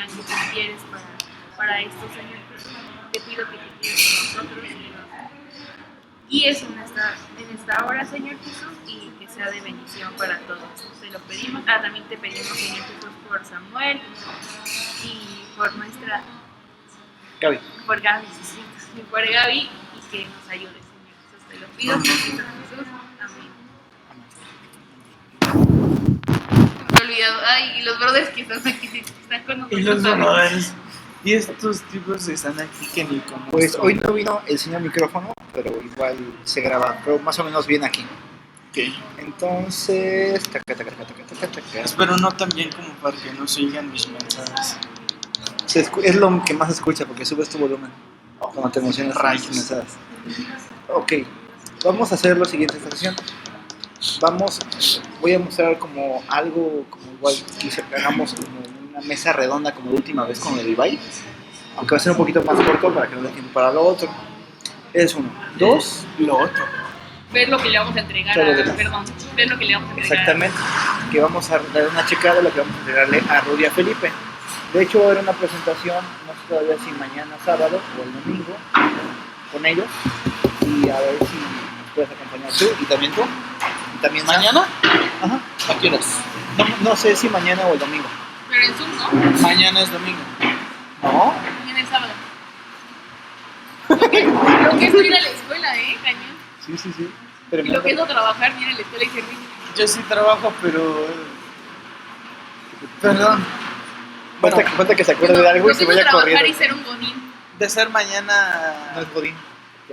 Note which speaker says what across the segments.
Speaker 1: digan que tú quieres para esto, Señor Jesús. Te pido que te quedes con nosotros y guíes en esta hora, Señor Jesús, y que sea de bendición para todos. Te lo pedimos. También te pedimos, Señor Jesús, por Samuel y por nuestra
Speaker 2: Gaby.
Speaker 1: Por Gaby, sí, y por Gaby, y que nos ayude, Señor Jesús. Te lo pido, por Cristo Jesús. Amén. Me he olvidado. Ay, y los brothers que están aquí, están con nosotros.
Speaker 3: Y los brothers. Y estos tipos están aquí que ni conozco.
Speaker 2: Pues hoy no vino el señor micrófono, pero igual se graba, pero más o menos bien aquí.
Speaker 3: Okay.
Speaker 2: Entonces,
Speaker 3: Espero no tan bien como para que no se oigan mis mensajes.
Speaker 2: es lo que más se escucha porque subes tu volumen cuando te emocionas.
Speaker 3: Rayos.
Speaker 2: Ok, vamos a hacer lo siguiente esta sesión. Voy a mostrar como algo, como igual quise que hagamos como una mesa redonda como la última vez con el Ibai, aunque va a ser un poquito más corto para que no dé tiempo para lo otro. Es uno. Dos,
Speaker 3: lo otro.
Speaker 1: Ver lo que le vamos a entregar
Speaker 2: ver lo que le vamos
Speaker 1: a entregar.
Speaker 2: Exactamente, que vamos a dar una checada de lo que vamos a entregarle a Rudy y a Felipe. De hecho, va a haber una presentación, no sé todavía si mañana sábado o el domingo, con ellos, y a ver si nos puedes acompañar tú y también tú. Y también
Speaker 3: ¿Mañana?
Speaker 2: Ajá.
Speaker 3: ¿A qué horas?
Speaker 2: No sé si mañana o el domingo.
Speaker 1: Pero en Zoom, ¿no?
Speaker 3: Mañana es domingo.
Speaker 2: ¿No?
Speaker 1: Mañana es sábado. Lo que es ir a la escuela, cañón.
Speaker 2: Sí. Pero
Speaker 1: Y lo que es no trabajar, ir a la escuela y servir.
Speaker 3: Yo sí trabajo, pero... Perdón.
Speaker 2: Falta que se acuerde de algo y se vaya
Speaker 1: trabajar
Speaker 2: corriendo.
Speaker 1: y ser un godín.
Speaker 3: De ser mañana...
Speaker 2: No es godín.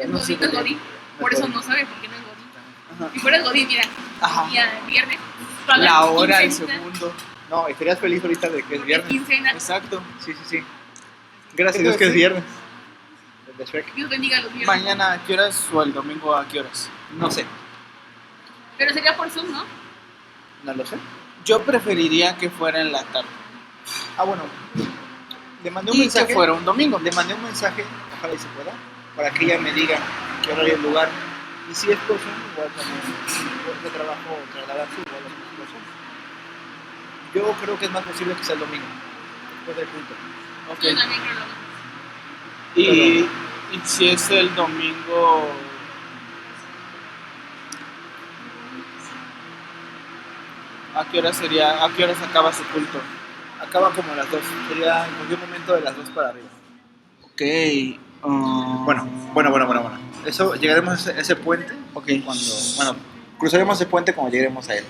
Speaker 1: No es godín. Por eso no sabe por qué no es godín.
Speaker 3: Ajá.
Speaker 1: Si fueras godín, mira,
Speaker 3: Ajá.
Speaker 1: día viernes.
Speaker 3: La hora, el
Speaker 1: quincena,
Speaker 3: segundo.
Speaker 2: No, estarías feliz ahorita de que es viernes.
Speaker 1: quincena.
Speaker 3: Exacto.
Speaker 2: Sí. Gracias a Dios que es viernes. El de Shrek.
Speaker 1: Dios bendiga los viernes.
Speaker 3: Mañana, ¿a qué horas? O el domingo, ¿a qué horas?
Speaker 2: No sé.
Speaker 1: Pero sería por Zoom, ¿no?
Speaker 2: No lo sé.
Speaker 3: Yo preferiría que fuera en la tarde.
Speaker 2: Bueno. Le mandé un
Speaker 3: Y
Speaker 2: mensaje.
Speaker 3: que fuera un domingo.
Speaker 2: Le mandé un mensaje, ojalá y se pueda, para que ella me diga qué hora y el lugar. Y si es por Zoom, igual también. De trabajo trasladarse, igual es por Zoom. Yo creo que es más posible que sea el domingo, después del culto.
Speaker 3: Ok.
Speaker 1: Yo también creo lo mismo.
Speaker 3: Y si es el domingo... ¿A qué hora sería? ¿A qué horas acaba su culto?
Speaker 2: Acaba como a las 2. Sería en cualquier momento de las 2 para arriba.
Speaker 3: Ok.
Speaker 2: Bueno. Eso, llegaremos a ese puente.
Speaker 3: Ok.
Speaker 2: Cruzaremos ese puente cuando lleguemos a él.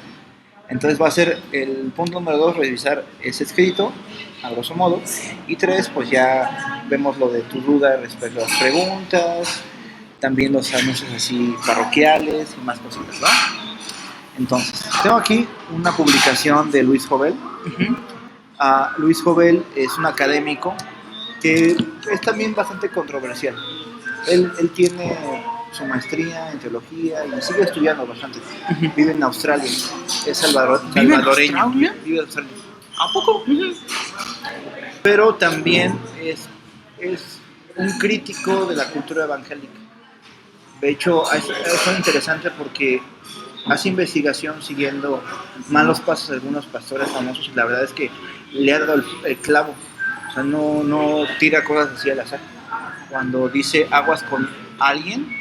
Speaker 2: Entonces va a ser el punto número 2, revisar ese escrito, a grosso modo. Y 3, pues ya vemos lo de tu duda respecto a las preguntas, también los anuncios así parroquiales y más cositas, ¿va? Entonces, tengo aquí una publicación de Luis Jovel. Luis Jovel es un académico que es también bastante controversial. Él tiene su maestría en teología y sigue estudiando bastante. Vive en Australia, es salvadoreño.
Speaker 3: ¿Vive en Australia?
Speaker 2: Vive en Australia.
Speaker 3: ¿A poco?
Speaker 2: Pero también es un crítico de la cultura evangélica. De hecho, es interesante porque hace investigación siguiendo malos pasos de algunos pastores famosos y la verdad es que le ha dado el clavo. O sea, no tira cosas así al azar. Cuando dice aguas con alguien,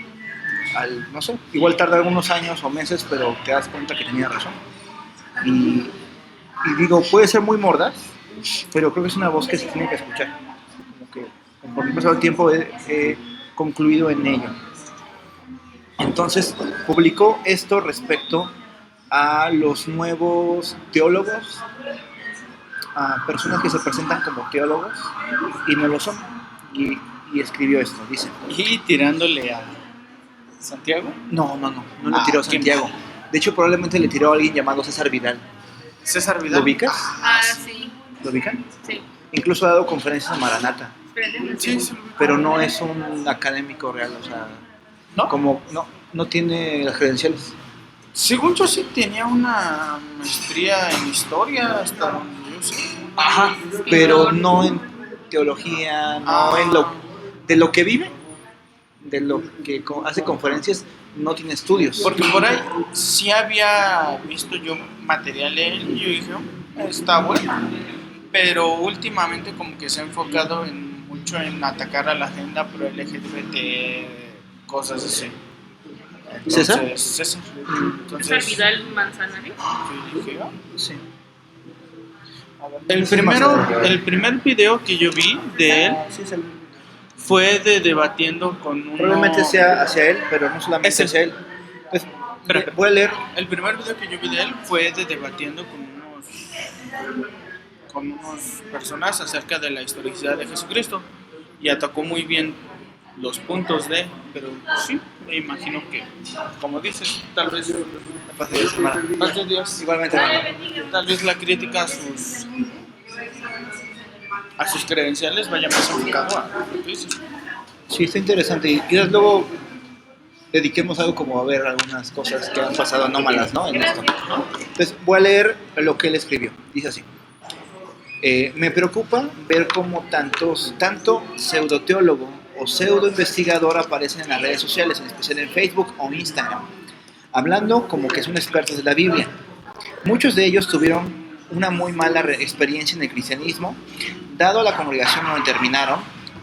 Speaker 2: no sé, igual tarda algunos años o meses, pero te das cuenta que tenía razón. Y digo, puede ser muy mordaz, pero creo que es una voz que se tiene que escuchar. Como que conforme ha pasado el tiempo he concluido en ello. Entonces, publicó esto respecto a los nuevos teólogos, a personas que se presentan como teólogos y no lo son. Y escribió esto, dice.
Speaker 3: ¿Y tirándole a Santiago?
Speaker 2: No le tiró a Santiago. De hecho, probablemente le tiró a alguien llamado César Vidal.
Speaker 3: ¿César Vidal?
Speaker 2: ¿Lo ubicas?
Speaker 1: Sí.
Speaker 2: ¿Lo ubican?
Speaker 1: Sí.
Speaker 2: Incluso ha dado conferencias en Maranata.
Speaker 3: Sí.
Speaker 2: Pero no es un académico real, o sea,
Speaker 3: ¿No?
Speaker 2: como no tiene las credenciales.
Speaker 3: Según yo sí tenía una maestría en historia, hasta donde yo sé.
Speaker 2: Ajá, pero no en teología, no en de lo que vive, de lo que hace conferencias, no tiene estudios.
Speaker 3: Porque por ahí sí había visto yo material de él y yo dije, está bueno. pero últimamente como que se ha enfocado mucho en atacar a la agenda pro LGBT, cosas así.
Speaker 2: ¿César?
Speaker 3: Entonces, César.
Speaker 1: César Vidal Manzanares.
Speaker 3: ¿qué dije yo?
Speaker 2: Sí.
Speaker 3: El primer video que yo vi de él
Speaker 2: Sí, es el-
Speaker 3: fue de debatiendo con uno...
Speaker 2: Probablemente sea hacia él, pero no solamente
Speaker 3: Es el-
Speaker 2: hacia él. Pues,
Speaker 3: Espera.
Speaker 2: voy a leer.
Speaker 3: El primer video que yo vi de él fue de debatiendo con unos personas acerca de la historicidad de Jesucristo y atacó muy bien los puntos de, pero sí, me imagino que, como dices, tal vez gracias Dios,
Speaker 2: Igualmente, hermano.
Speaker 3: tal vez la crítica a sus credenciales vaya más enfocado a lo que dices.
Speaker 2: Sí, está interesante. Y quizás luego dediquemos algo como a ver algunas cosas que han pasado anómalas, ¿no? En esto. Entonces, voy a leer lo que él escribió. Dice así. Me preocupa ver cómo tanto pseudoteólogo o pseudoinvestigador aparecen en las redes sociales, en especial en Facebook o Instagram, hablando como que son expertos de la Biblia. Muchos de ellos tuvieron una muy mala experiencia en el cristianismo, dado a la congregación donde terminaron,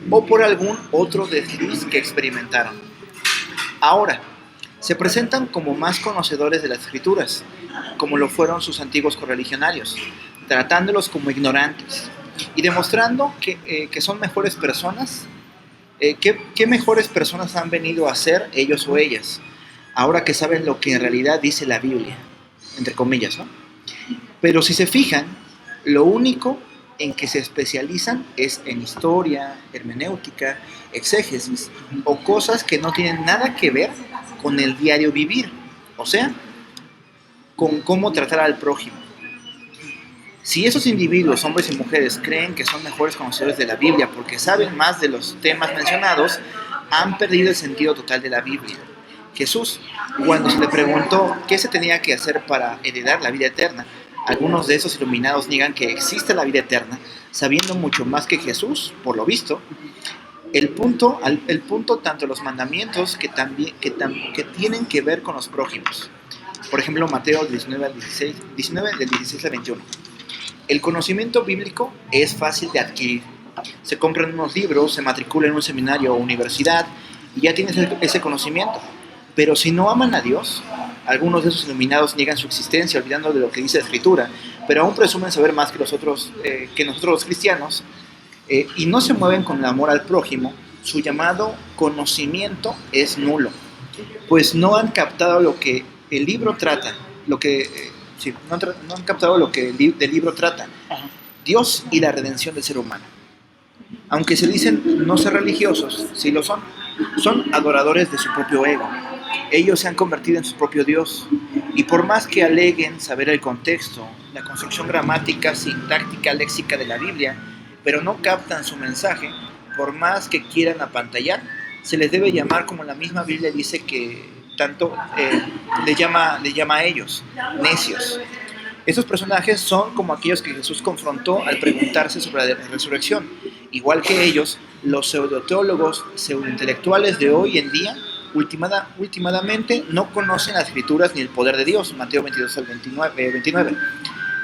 Speaker 2: o por algún otro desliz que experimentaron. Ahora, se presentan como más conocedores de las escrituras, como lo fueron sus antiguos correligionarios, tratándolos como ignorantes y demostrando que son mejores personas. ¿Qué mejores personas han venido a ser ellos o ellas? Ahora que saben lo que en realidad dice la Biblia, entre comillas, ¿no? Pero si se fijan, lo único en que se especializan es en historia, hermenéutica, exégesis o cosas que no tienen nada que ver con el diario vivir, o sea, con cómo tratar al prójimo. Si esos individuos, hombres y mujeres, creen que son mejores conocedores de la Biblia porque saben más de los temas mencionados, han perdido el sentido total de la Biblia. Jesús, cuando se le preguntó qué se tenía que hacer para heredar la vida eterna, algunos de esos iluminados niegan que existe la vida eterna, sabiendo mucho más que Jesús, por lo visto. El punto tanto los mandamientos que tienen que ver con los prójimos. Por ejemplo, Mateo 19 del 16 al 21. El conocimiento bíblico es fácil de adquirir. Se compran unos libros, se matricula en un seminario o universidad y ya tienes ese conocimiento. Pero si no aman a Dios, algunos de esos iluminados niegan su existencia, olvidando de lo que dice la Escritura, pero aún presumen saber más que nosotros los cristianos, y no se mueven con el amor al prójimo. Su llamado conocimiento es nulo, pues no han captado lo que el libro trata, no han captado lo que del libro trata, Dios y la redención del ser humano. Aunque se dicen no ser religiosos, sí lo son. Son adoradores de su propio ego. Ellos se han convertido en su propio Dios. Y por más que aleguen saber el contexto, la construcción gramática, sintáctica, léxica de la Biblia, pero no captan su mensaje, por más que quieran apantallar, se les debe llamar como la misma Biblia dice que tanto le llama a ellos, necios. Estos personajes son como aquellos que Jesús confrontó al preguntarse sobre la resurrección. Igual que ellos, los pseudoteólogos, pseudointelectuales de hoy en día, últimamente no conocen las escrituras ni el poder de Dios, Mateo 22 al 29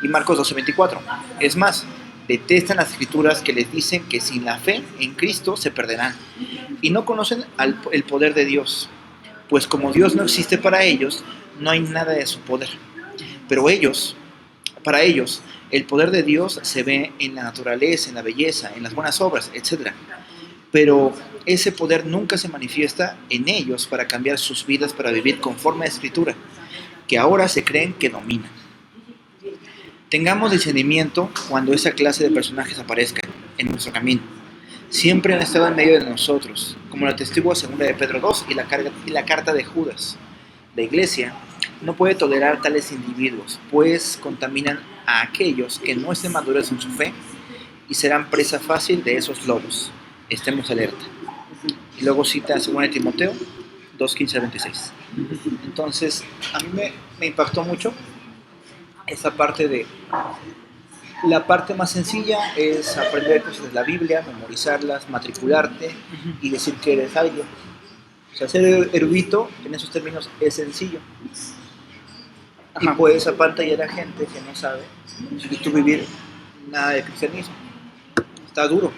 Speaker 2: y Marcos 12, 24. Es más, detestan las escrituras que les dicen que sin la fe en Cristo se perderán y no conocen el poder de Dios, pues como Dios no existe para ellos, no hay nada de su poder. Pero para ellos, el poder de Dios se ve en la naturaleza, en la belleza, en las buenas obras, etc. Pero ese poder nunca se manifiesta en ellos para cambiar sus vidas, para vivir conforme a la Escritura, que ahora se creen que dominan. Tengamos discernimiento cuando esa clase de personajes aparezcan en nuestro camino. Siempre han estado en medio de nosotros, como lo atestigua 2 de Pedro 2 y la carta de Judas. La Iglesia no puede tolerar tales individuos, pues contaminan a aquellos que no estén maduros en su fe y serán presa fácil de esos lobos. Estemos alerta. Y luego cita 2 de Timoteo 2, 15 a 26. Entonces, a mí me impactó mucho esa parte de... La parte más sencilla es aprender cosas de la Biblia, memorizarlas, matricularte y decir que eres alguien. O sea, ser erudito en esos términos es sencillo. Y puedes apantallar a gente que no sabe y tú vivir nada de cristianismo. Está duro.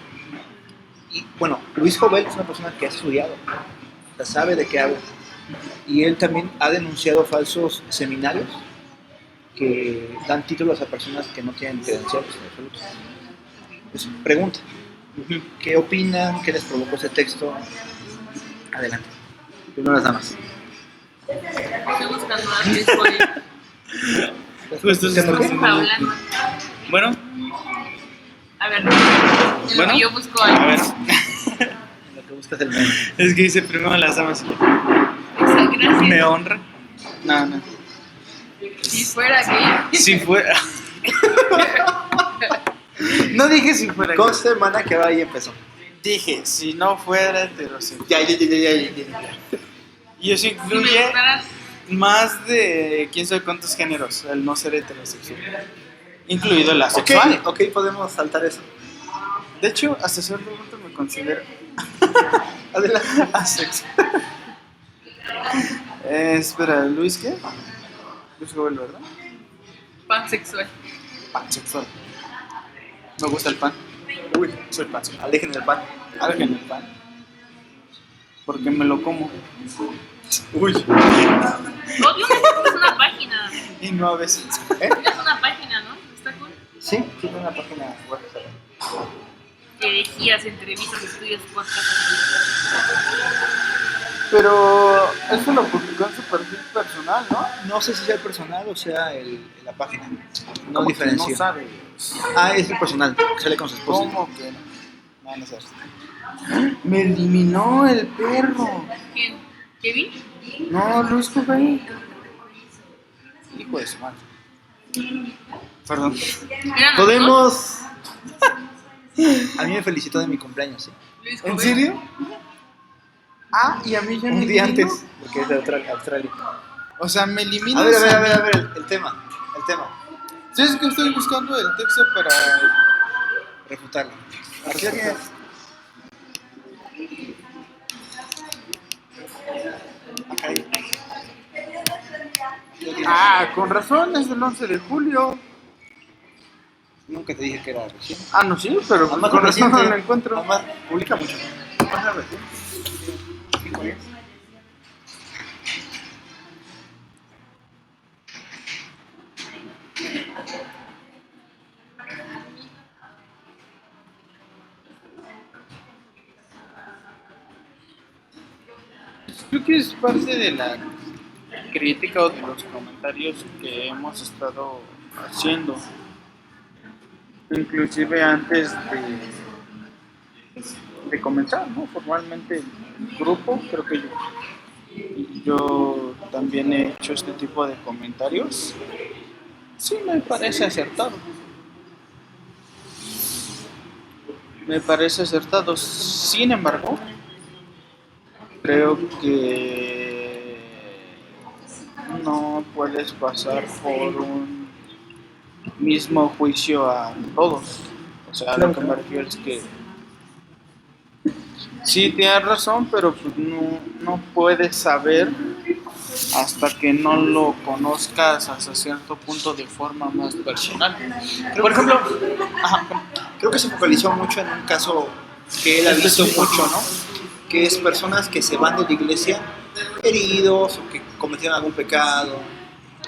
Speaker 2: Y bueno, Luis Jovel es una persona que ha estudiado, o sea, sabe de qué habla. Y él también ha denunciado falsos seminarios que dan títulos a personas que no tienen credenciales en absoluto. Pues, pregunta,
Speaker 3: Ujú.
Speaker 2: ¿qué opinan? ¿Qué les provocó ese texto? Adelante. Primero las damas.
Speaker 1: Estoy buscando a Luis Joel.
Speaker 3: Justo se
Speaker 2: Buscando
Speaker 3: está
Speaker 2: qué.
Speaker 1: Estamos hablando.
Speaker 3: Bueno,
Speaker 1: A ver, en lo
Speaker 3: Bueno,
Speaker 1: que yo busco
Speaker 3: a ver.
Speaker 1: algo.
Speaker 2: Lo que buscas el meme.
Speaker 3: Es que dice primero las damas.
Speaker 1: Exacto, gracias.
Speaker 3: Me honra. No.
Speaker 1: Si fuera gay.
Speaker 3: Si fuera. No dije si fuera.
Speaker 2: Conste, hermana, que ahora ahí empezó.
Speaker 3: Dije, si no fuera heterosexual.
Speaker 2: Ya.
Speaker 3: Y eso
Speaker 1: Si me
Speaker 3: incluye
Speaker 1: gustaran
Speaker 3: más de quién sabe cuántos géneros, el no ser heterosexual. Incluido el asexual.
Speaker 2: Ok, podemos saltar eso.
Speaker 3: De hecho, hasta cierto punto me considero
Speaker 2: Adelante.
Speaker 3: asexual. Espera, ¿Luis qué? Luis Jovel, ¿verdad?
Speaker 1: pansexual.
Speaker 3: Pansexual. Me gusta el pan. Uy, soy pansexual.
Speaker 2: Alejen el pan.
Speaker 3: Alejen el pan. Porque me lo como. Uy.
Speaker 1: Odio es una página.
Speaker 3: Y no a veces.
Speaker 2: ¿Eh?
Speaker 1: Es una página, ¿no? Está cool.
Speaker 2: Sí, tiene una página web.
Speaker 1: Herejías, entrevistas, estudios, podcasts.
Speaker 3: Pero eso lo publicó en su perfil personal, ¿no?
Speaker 2: No sé si sea el personal o sea la página. No
Speaker 3: ¿Cómo que
Speaker 2: diferencio.
Speaker 3: No sabe.
Speaker 2: Ah, es el personal. Sale con su esposa.
Speaker 3: ¿Cómo que no? No, no sabes. Me eliminó el perro.
Speaker 1: ¿Quién? ¿Kevin?
Speaker 3: No, Luis Jovel. Hijo de su madre. Perdón.
Speaker 1: ¿Eran los dos?
Speaker 2: Podemos. A mí me felicitó de mi cumpleaños, sí.
Speaker 1: Luis
Speaker 3: ¿En
Speaker 1: Jovel.
Speaker 3: serio? Ah, y a mí ya me
Speaker 2: Un día
Speaker 3: eliminó.
Speaker 2: antes, porque es de Australia.
Speaker 3: O sea, me elimina.
Speaker 2: A ver, el tema.
Speaker 3: ¿Sabes que estoy buscando el texto para
Speaker 2: Refutarlo.
Speaker 3: Así es. Ah, con razón, es del 11 de julio.
Speaker 2: Nunca te dije que era recién.
Speaker 3: Ah, no, sí, pero
Speaker 2: Además,
Speaker 3: con razón no
Speaker 2: reciente.
Speaker 3: lo encuentro.
Speaker 2: Además, publica mucho. Además, recién. 5 días.
Speaker 3: Creo que es parte de la crítica o de los comentarios que hemos estado haciendo. Inclusive antes de comenzar, ¿no? Formalmente el grupo, creo que yo también he hecho este tipo de comentarios. Sí, me parece acertado. Me parece acertado. Sin embargo, creo que no puedes pasar por un mismo juicio a todos. O sea, a lo que me refiero es que sí tienes razón, pero pues no puedes saber hasta que no lo conozcas hasta cierto punto de forma más personal.
Speaker 2: Por ejemplo, creo que se focalizó mucho en un caso que él ha visto mucho, ¿no? Que es personas que se van de la iglesia heridos o que cometieron algún pecado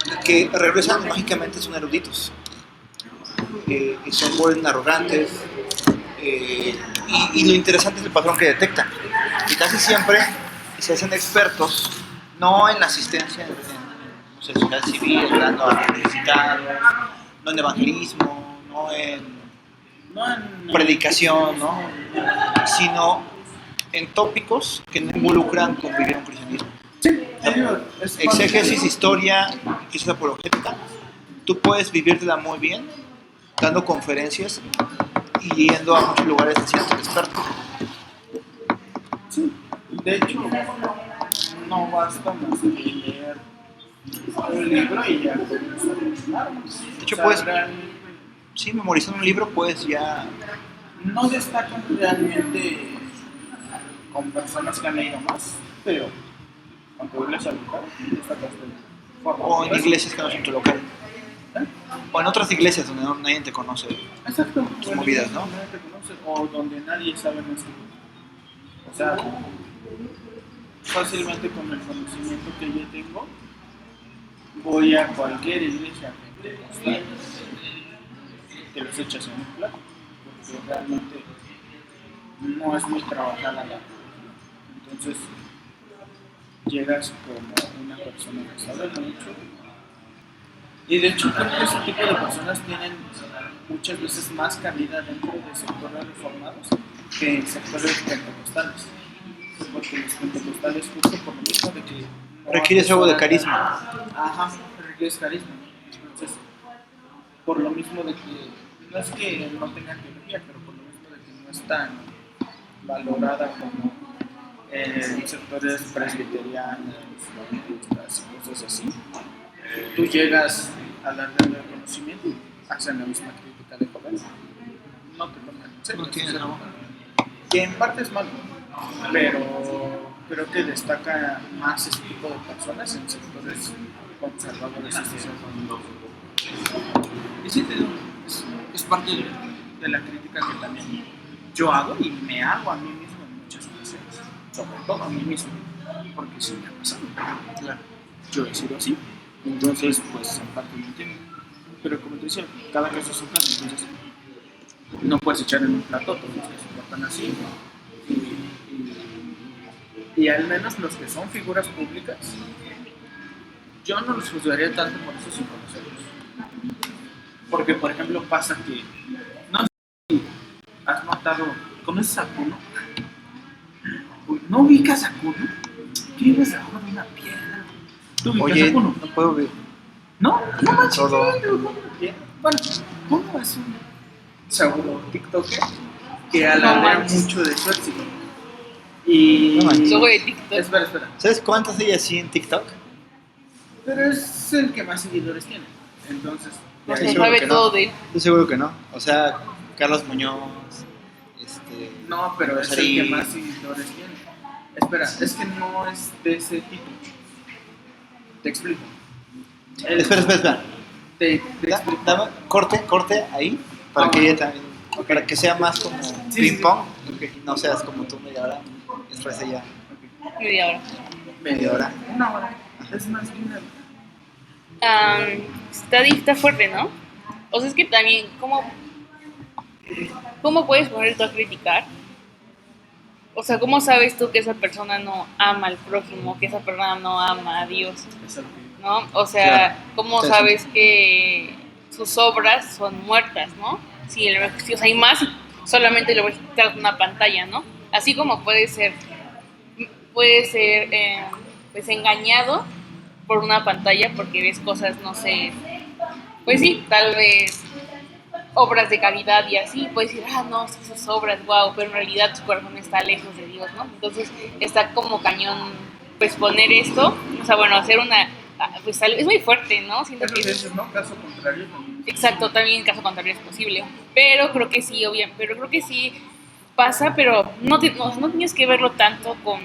Speaker 2: y que regresan y mágicamente son eruditos. Y se vuelven arrogantes. Y lo interesante es el patrón que detectan. Y casi siempre se hacen expertos, no en la asistencia en sociedad civil, ayudando a necesitados, no en evangelismo, no en predicación, ¿no? Sino en tópicos que no involucran convivir un cristianismo. Exégesis, historia, quizás apologética. Tú puedes vivírtela muy bien dando conferencias y yendo a muchos lugares siendo experto.
Speaker 3: Sí, de hecho, no basta más que leer un libro y ya
Speaker 2: De hecho, puedes, sí, memorizando un libro, pues ya.
Speaker 3: no destacan realmente con personas que han leído más, pero con tu iglesia local destacas de forma
Speaker 2: O en
Speaker 3: diversa.
Speaker 2: iglesias que no son tu local. O en otras iglesias donde nadie te conoce.
Speaker 3: Exacto.
Speaker 2: Tus movidas, ¿no?
Speaker 3: Nadie te conoce, o donde nadie sabe más que tú. O sea, fácilmente con el conocimiento que yo tengo, voy a cualquier iglesia pentecostal, te los echas en un plato, porque realmente no es muy trabajada la religión. Entonces, llegas como una persona que sabe mucho. Y de hecho creo que ese tipo de personas tienen muchas veces más cabida dentro de sectores reformados que en sectores pentecostales. Porque los pentecostales justo por lo mismo de que...
Speaker 2: Requieres algo de carisma.
Speaker 3: Ajá, requieres carisma. Entonces, por lo mismo de que... No es que no tenga teología, pero por lo mismo de que no es tan valorada como en sectores presbiterianos, bautistas y cosas así. Tú llegas a la red del conocimiento, hacen la misma crítica de joven, no te toman en serio,
Speaker 2: No tiene, ¿no?
Speaker 3: que en parte es malo, pero creo que destaca más este tipo de personas en sectores conservadores y sociales. Y sí, es parte de la crítica que también yo hago y me hago a mí mismo en muchas ocasiones, sobre todo a mí mismo, porque sí me ha pasado. Claro, yo he sido así. Entonces, pues en parte no entiendo. Pero como te decía, cada caso es un caso, entonces no puedes echar en un plato a todos los que se portan así. Y al menos los que son figuras públicas, yo no los juzgaría tanto por eso sin conocerlos. Porque, por ejemplo, pasa que, no sé si has notado, ¿conoces a Kuno? ¿No ubicas a Kuno? Vives abajo de una piedra. ¿Tú ubicas
Speaker 2: Oye,
Speaker 3: a Kuno?
Speaker 2: no puedo ver
Speaker 3: No manches,
Speaker 2: todo.
Speaker 3: bueno, Kuno es un seguro TikToker que alarma mucho de su éxito. Y...
Speaker 2: No manches.
Speaker 1: Luego de TikTok.
Speaker 3: Espera.
Speaker 2: ¿Sabes cuántas hay así en TikTok?
Speaker 3: Pero es el que más seguidores tiene. Entonces,
Speaker 1: O
Speaker 2: Sí,
Speaker 1: sea,
Speaker 2: seguro
Speaker 1: sabe
Speaker 2: que no.
Speaker 1: todo de él.
Speaker 2: Yo seguro que no. O sea, Carlos Muñoz,
Speaker 3: no, pero es el
Speaker 2: Rosarí.
Speaker 3: que más seguidores tiene. Espera, es que no es de ese tipo. Te explico.
Speaker 2: Espera.
Speaker 3: Te explico.
Speaker 2: Dame, corte ahí, para que ella también,
Speaker 3: Ok.
Speaker 2: para que sea más como
Speaker 3: Sí,
Speaker 2: ping
Speaker 3: sí.
Speaker 2: pong, y no seas como tú media hora, después ella
Speaker 1: Media hora.
Speaker 2: media hora.
Speaker 3: Una hora. Es más que una hora.
Speaker 1: Está fuerte, ¿no? O sea, es que también, ¿cómo puedes ponerte a criticar? O sea, ¿cómo sabes tú que esa persona no ama al prójimo, que esa persona no ama a Dios?
Speaker 3: Eso es lo que
Speaker 1: ¿No? O sea,
Speaker 2: Claro.
Speaker 1: ¿cómo
Speaker 2: Sí,
Speaker 1: sabes que sus obras son muertas, ¿no? Si o sea, hay más, solamente le voy a quitar una pantalla, ¿no? Así como puede ser pues engañado por una pantalla porque ves cosas, no sé, pues sí, tal vez obras de calidad y así, puedes decir, no, esas obras, wow, pero en realidad tu corazón está lejos de Dios, ¿no? Entonces está como cañón, pues poner esto, o sea, bueno, hacer pues es muy fuerte, ¿no? Siento
Speaker 3: es lo
Speaker 1: que
Speaker 3: que dices, ¿no? Caso contrario también.
Speaker 1: exacto, también en caso contrario es posible, pero creo que sí, pero creo que sí pasa, pero no tienes que verlo tanto con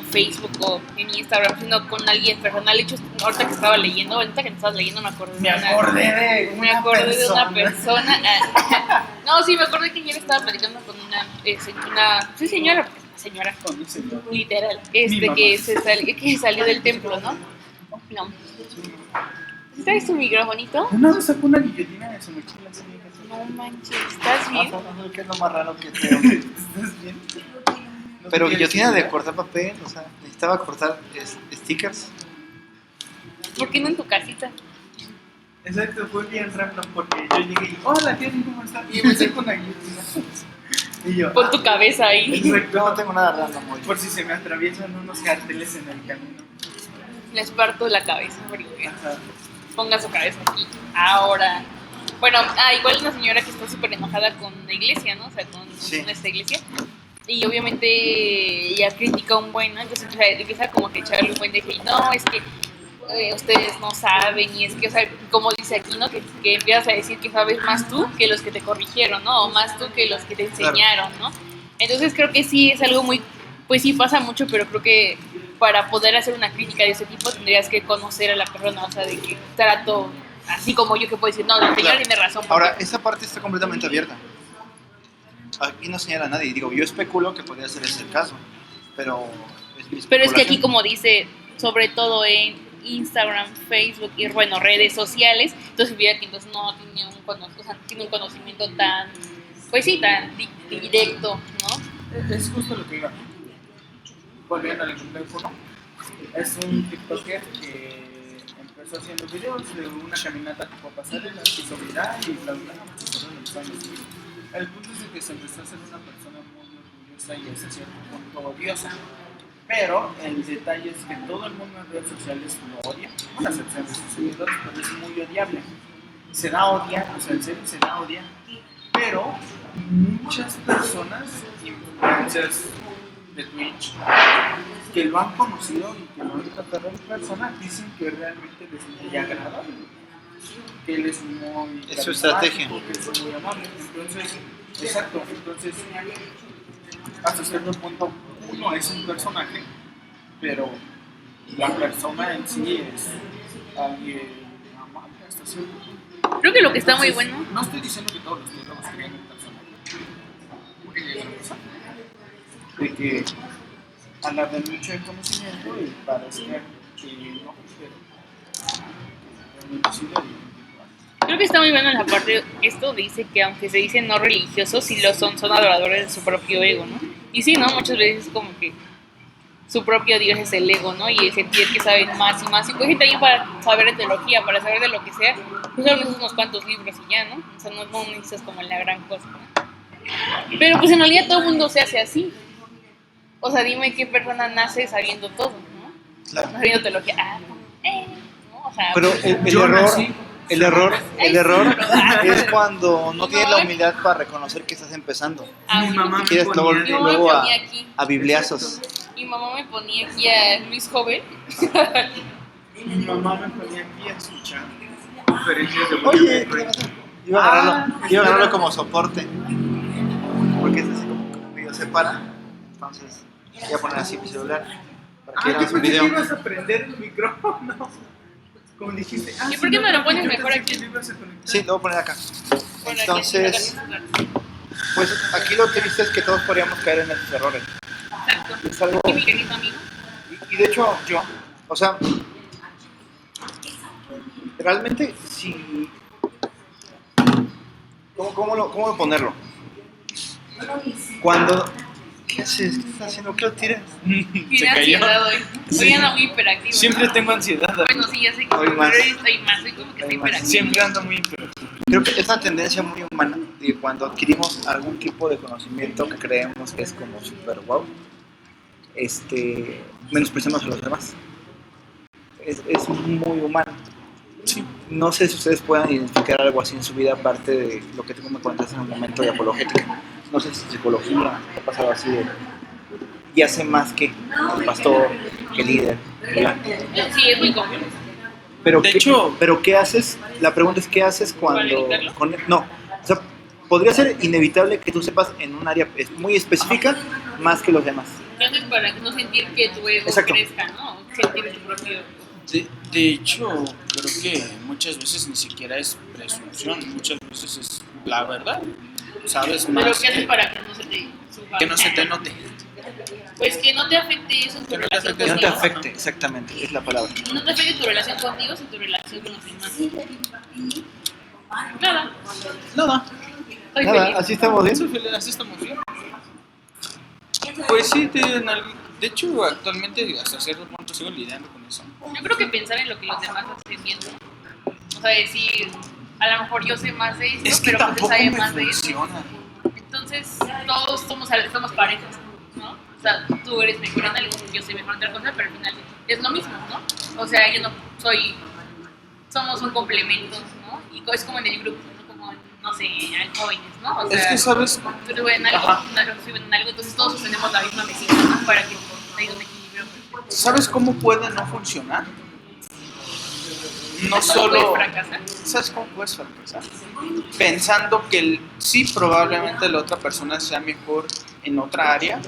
Speaker 1: Facebook o en Instagram, sino con alguien personal. De hecho, ahorita que estaba leyendo, ahorita que estabas leyendo, me acordé de una persona. No, sí, me acordé que ayer estaba platicando con una señora,
Speaker 3: Con ese señor.
Speaker 1: literal,
Speaker 3: Mi mamá.
Speaker 1: que salió del templo, ¿no? No. ¿Traes tu microfonito?
Speaker 3: Una vez sacó una guillotina de su mochila así bien casual.
Speaker 1: No manches, ¿estás bien?
Speaker 2: ¿Qué es lo más raro que tengo?
Speaker 3: ¿Estás bien? No
Speaker 2: Pero
Speaker 3: te
Speaker 2: guillotina
Speaker 3: quieres
Speaker 2: de cortar papel, o sea, necesitaba cortar stickers.
Speaker 1: ¿Por qué no en tu casita?
Speaker 3: Exacto, fue bien random porque yo llegué y hola, Kevin, ¿cómo estás? Y me saco una guillotina. Y yo,
Speaker 1: Pon tu cabeza ahí.
Speaker 3: exacto.
Speaker 2: Yo no tengo nada random hoy.
Speaker 3: Por si se me atraviesan unos carteles en el camino.
Speaker 1: Les parto la cabeza, porque
Speaker 3: Ajá.
Speaker 1: ponga su cabeza aquí, ahora. Bueno, igual una señora que está súper enojada con la iglesia, ¿no? O sea, con
Speaker 2: Sí.
Speaker 1: esta iglesia. Y obviamente ella critica un buen, ¿no? Entonces empieza como que echarle un buen de hate. No, es que ustedes no saben, y es que, o sea, como dice aquí, ¿no? Que empiezas a decir que sabes más tú que los que te corrigieron, ¿no? O más tú que los que te enseñaron, ¿no? Entonces creo que sí es algo muy, pues sí pasa mucho, pero creo que para poder hacer una crítica de ese tipo tendrías que conocer a la persona, o sea, de qué trato así como yo que puedo decir, no, el señor
Speaker 2: Claro.
Speaker 1: tiene razón. porque-
Speaker 2: Ahora, esta parte está completamente abierta. Aquí no señala a nadie. Digo, yo especulo que podría ser ese el caso, pero es mi
Speaker 1: Pero es que aquí,
Speaker 2: especulación.
Speaker 1: como dice, sobre todo en Instagram, Facebook y, bueno, redes sociales, entonces hubiera que entonces no tiene o sea, tiene un conocimiento tan, pues sí, tan directo, ¿no?
Speaker 3: Es justo lo que iba. Volviendo al teléfono, es un TikToker que empezó haciendo videos de una caminata tipo pasarela, hizo viral y bla bla bla. El punto es de que se empezó a ser una persona muy orgullosa y hasta cierto punto odiosa. Pero el detalle es que todo el mundo en redes sociales lo odia, con la excepción de sus seguidores, pero es muy odiable. Se da a odiar, o sea, en serio se da a odiar. Pero muchas personas, influencers de Twitch, que lo han conocido y que lo han tratado en persona, dicen que realmente les agrada, que él es muy
Speaker 2: Es su estrategia.
Speaker 3: carismático, que es muy amable. Entonces, exacto, entonces hasta cierto punto uno es un personaje, pero la persona en sí es alguien amable hasta cierto punto.
Speaker 1: Creo que lo que está muy
Speaker 3: Entonces,
Speaker 1: bueno,
Speaker 3: no estoy diciendo que todos los teólogos crean en personaje. De que hablar de mucho de conocimiento y parecer que no, pero realmente sí lo digo.
Speaker 1: creo que está muy bueno en la parte, esto dice que aunque se dicen no religiosos, sí lo son adoradores de su propio ego, ¿no? Y sí, ¿no? Muchas veces es como que su propio Dios es el ego, ¿no? Y el sentir que saben más y más. Y pues gente también para saber de teología, para saber de lo que sea, pues solo necesitas unos cuantos libros y ya, ¿no? O sea, no necesitas como la gran cosa. Pero pues en realidad todo el mundo se hace así. O sea, dime qué persona nace sabiendo todo, ¿no?
Speaker 2: Claro.
Speaker 1: Sabiendo teología. ¿no? O sea,
Speaker 2: Pero
Speaker 1: pues,
Speaker 2: el
Speaker 3: Yo
Speaker 2: error,
Speaker 3: nací-
Speaker 2: el error
Speaker 1: Ay,
Speaker 2: es cuando no
Speaker 1: Mi
Speaker 2: tienes
Speaker 1: mamá
Speaker 2: la
Speaker 1: me-
Speaker 2: humildad para reconocer que estás empezando.
Speaker 3: Mi mamá me
Speaker 2: Quieres luego,
Speaker 3: ponía-
Speaker 1: Mi mamá me
Speaker 2: luego
Speaker 1: ponía aquí.
Speaker 2: a bibliazos.
Speaker 1: Mi mamá me ponía aquí a Luis Joven.
Speaker 3: Mi mamá me ponía aquí a escuchar conferencias de
Speaker 2: Oye,
Speaker 3: William Ray.
Speaker 2: iba a agarrarlo como soporte. Porque es así como medio separa. Entonces, voy a poner así mi celular para que
Speaker 3: Yo
Speaker 2: veamos un
Speaker 3: pensé que
Speaker 2: video.
Speaker 3: ibas a prender el micrófono. Como dijiste.
Speaker 1: ¿Y por qué no lo pones
Speaker 3: yo
Speaker 1: mejor
Speaker 3: pensé
Speaker 1: aquí?
Speaker 3: que lo ibas a conectar.
Speaker 2: Sí, lo voy a poner acá.
Speaker 1: Bueno,
Speaker 2: Entonces, pues aquí lo triste es que todos podríamos caer en estos errores.
Speaker 1: Exacto.
Speaker 2: Es algo,
Speaker 1: Y mi querido amigo.
Speaker 2: y de hecho yo, o sea, realmente si, ¿cómo lo ponerlo? Cuando, ¿qué haces? ¿Qué estás haciendo? ¿Qué lo tiras?
Speaker 1: Tiene ansiedad hoy. Hoy anda muy hiperactivo.
Speaker 3: Siempre
Speaker 1: ¿no?
Speaker 3: tengo ansiedad.
Speaker 1: Bueno, sí, ya sé que
Speaker 2: Hoy más.
Speaker 1: pero hoy estoy más. Soy como que estoy
Speaker 2: Hoy más.
Speaker 1: hiperactivo.
Speaker 3: Siempre ando muy hiperactivo.
Speaker 2: Creo que es una tendencia muy humana de cuando adquirimos algún tipo de conocimiento que creemos que es como super wow, menospreciamos a los demás. Es muy humano.
Speaker 3: Sí.
Speaker 2: No sé si ustedes puedan identificar algo así en su vida, aparte de lo que tú me cuentas en un momento de apologética. No sé si psicología, ha pasado así de, y hace más que el pastor, que el líder. ¿Verdad?
Speaker 1: Sí, es muy común.
Speaker 2: Pero
Speaker 3: De
Speaker 2: ¿qué,
Speaker 3: hecho-
Speaker 2: pero ¿qué haces? La pregunta es ¿qué haces cuando...
Speaker 1: evitarlo?
Speaker 2: no, o sea, podría ser inevitable que tú sepas en un área muy específica más que los demás.
Speaker 1: Entonces, para no sentir que tu ego
Speaker 2: Exacto.
Speaker 1: crezca, ¿no? Sentir tu propio.
Speaker 3: De hecho, creo que muchas veces ni siquiera es presunción, muchas veces es la verdad. Sabes
Speaker 1: Pero
Speaker 3: más
Speaker 1: ¿qué haces para que no se te suba?
Speaker 3: que no se te note.
Speaker 1: Pues que no te afecte eso en tu
Speaker 3: Que no te
Speaker 1: relación
Speaker 3: afecte,
Speaker 2: Que no te
Speaker 1: contigo.
Speaker 2: afecte, exactamente, es la palabra.
Speaker 1: No te afecte tu relación contigo, sino tu relación con los demás. Nada.
Speaker 3: Nada,
Speaker 1: Estoy
Speaker 2: Nada,
Speaker 1: feliz.
Speaker 2: así estamos bien.
Speaker 3: soy feliz, así estamos bien. Pues sí, de hecho, actualmente hasta cierto punto sigo lidiando con eso.
Speaker 1: Yo creo que pensar en lo que los demás hacen bien, ¿no? O sea, decir, a lo mejor yo sé más de esto,
Speaker 3: Es que
Speaker 1: pero pues él
Speaker 3: tampoco
Speaker 1: sabe
Speaker 3: me
Speaker 1: más de esto.
Speaker 3: funciona.
Speaker 1: Entonces, todos somos parejas, ¿no? O sea, tú eres mejor en algo, yo soy mejor en otra cosa, pero al final es lo mismo, ¿no? O sea, yo no soy, somos un complemento, ¿no? Y es como en el grupo, ¿no? Como, no sé, en jóvenes, ¿no? O sea,
Speaker 3: Es que sabes,
Speaker 1: tú suben algo,
Speaker 3: Ajá.
Speaker 1: nosotros suben algo, entonces todos tenemos la misma mesita, ¿no? Para que haya un equilibrio.
Speaker 3: ¿sabes cómo puede no funcionar? No
Speaker 1: ¿Cómo
Speaker 3: solo...
Speaker 1: puedes fracasar?
Speaker 3: ¿Sabes cómo puedes fracasar? Pensando que sí, probablemente la otra persona sea mejor en otra área,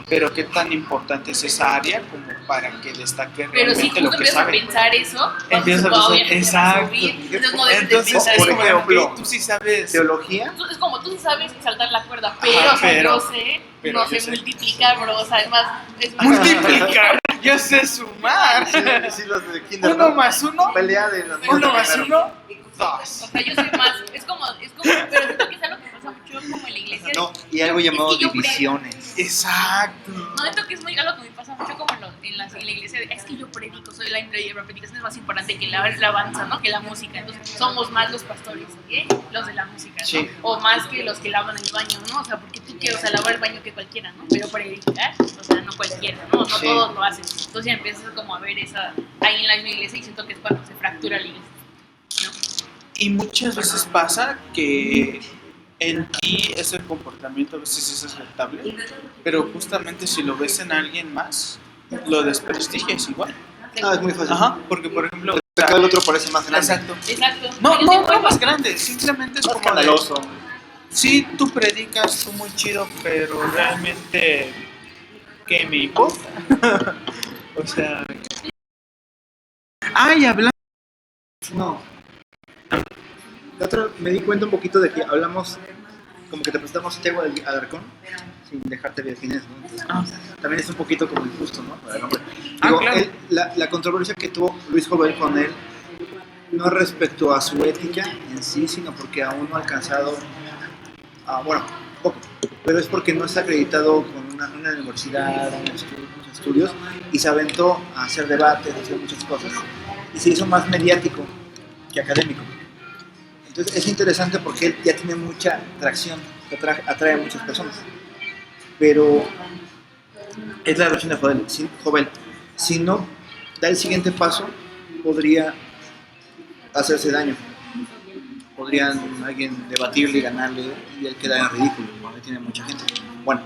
Speaker 3: pero qué tan importante es esa área como para que destaque
Speaker 1: Pero si
Speaker 3: realmente
Speaker 1: tú
Speaker 3: lo que
Speaker 1: empiezas a
Speaker 3: sabe.
Speaker 1: pensar eso,
Speaker 3: Empiezas a
Speaker 1: entonces,
Speaker 3: pensar, exacto.
Speaker 1: entonces no debes de
Speaker 3: Entonces
Speaker 1: pensar
Speaker 3: es
Speaker 2: por
Speaker 3: como,
Speaker 2: ejemplo,
Speaker 3: ok, tú sí sabes.
Speaker 2: Teología,
Speaker 1: Es como tú sí sabes saltar la cuerda, pero,
Speaker 3: Ajá,
Speaker 1: o sea,
Speaker 3: pero-
Speaker 1: yo sé,
Speaker 3: pero
Speaker 1: no
Speaker 3: yo
Speaker 1: sé
Speaker 3: sé.
Speaker 1: multiplicar, bro, o sea, es más
Speaker 3: Multiplicar, yo sé sumar.
Speaker 2: sí, los de kinder,
Speaker 3: Uno
Speaker 2: ¿no?
Speaker 3: más uno,
Speaker 2: Pelea de los niños
Speaker 3: uno
Speaker 2: de
Speaker 3: más
Speaker 2: primero.
Speaker 3: uno, dos.
Speaker 1: o sea, yo soy más, pero siento que es algo que pasa mucho como en la iglesia.
Speaker 2: No, y algo llamado
Speaker 1: es que yo
Speaker 2: divisiones.
Speaker 3: Exacto.
Speaker 1: No, siento que es muy algo que me pasa mucho como en la iglesia. Es que yo predico, soy la predicación es más importante que la alabanza, ¿no? Que la música. Entonces, somos más los pastores, ¿ok? Los de la música, ¿no?
Speaker 2: Sí.
Speaker 1: O más que los que lavan el baño, ¿no? O sea, porque tú quieres, o sea, lavar el baño que cualquiera, ¿no? Pero predicar, o sea, no cualquiera, ¿no? No
Speaker 2: Sí.
Speaker 1: todos lo hacen. Entonces ya empiezas como a ver esa ahí en la misma iglesia y siento que es cuando se fractura la iglesia, ¿no?
Speaker 3: Y muchas veces pasa que en ti ese comportamiento a veces es aceptable, pero justamente si lo ves en alguien más, lo desprestigias igual.
Speaker 2: No, es muy fácil.
Speaker 3: Ajá, porque por ejemplo...
Speaker 2: Acá el otro parece más grande.
Speaker 3: Exacto.
Speaker 1: Exacto.
Speaker 3: No,
Speaker 1: Yo
Speaker 3: no,
Speaker 1: tengo
Speaker 3: no
Speaker 1: algo-
Speaker 3: más grande, simplemente es
Speaker 2: Más
Speaker 3: como de,
Speaker 2: escandaloso.
Speaker 3: sí, tú predicas, tú muy chido, pero realmente, ¿qué me importa? O sea... Ay, hablando...
Speaker 2: No. La otra, me di cuenta un poquito de que hablamos, como que te presentamos Santiago Alarcón, sin dejarte ver quién es, ¿no? Entonces,
Speaker 3: Ah.
Speaker 2: también es un poquito como injusto, ¿no? Para el nombre.
Speaker 3: Ah,
Speaker 2: Digo,
Speaker 3: claro.
Speaker 2: la controversia que tuvo Luis Jovel con él no es respecto a su ética en sí, sino porque aún no ha alcanzado, bueno, poco, pero es porque no está acreditado con una universidad, unos estudios, y se aventó a hacer debates, a hacer muchas cosas, y se hizo más mediático que académico. Entonces es interesante porque él ya tiene mucha tracción, atrae a muchas personas, pero es la versión de Jovel. Si no da el siguiente paso, podría hacerse daño. Podrían alguien debatirle y ganarle y él queda en ridículo, porque tiene mucha gente. Bueno,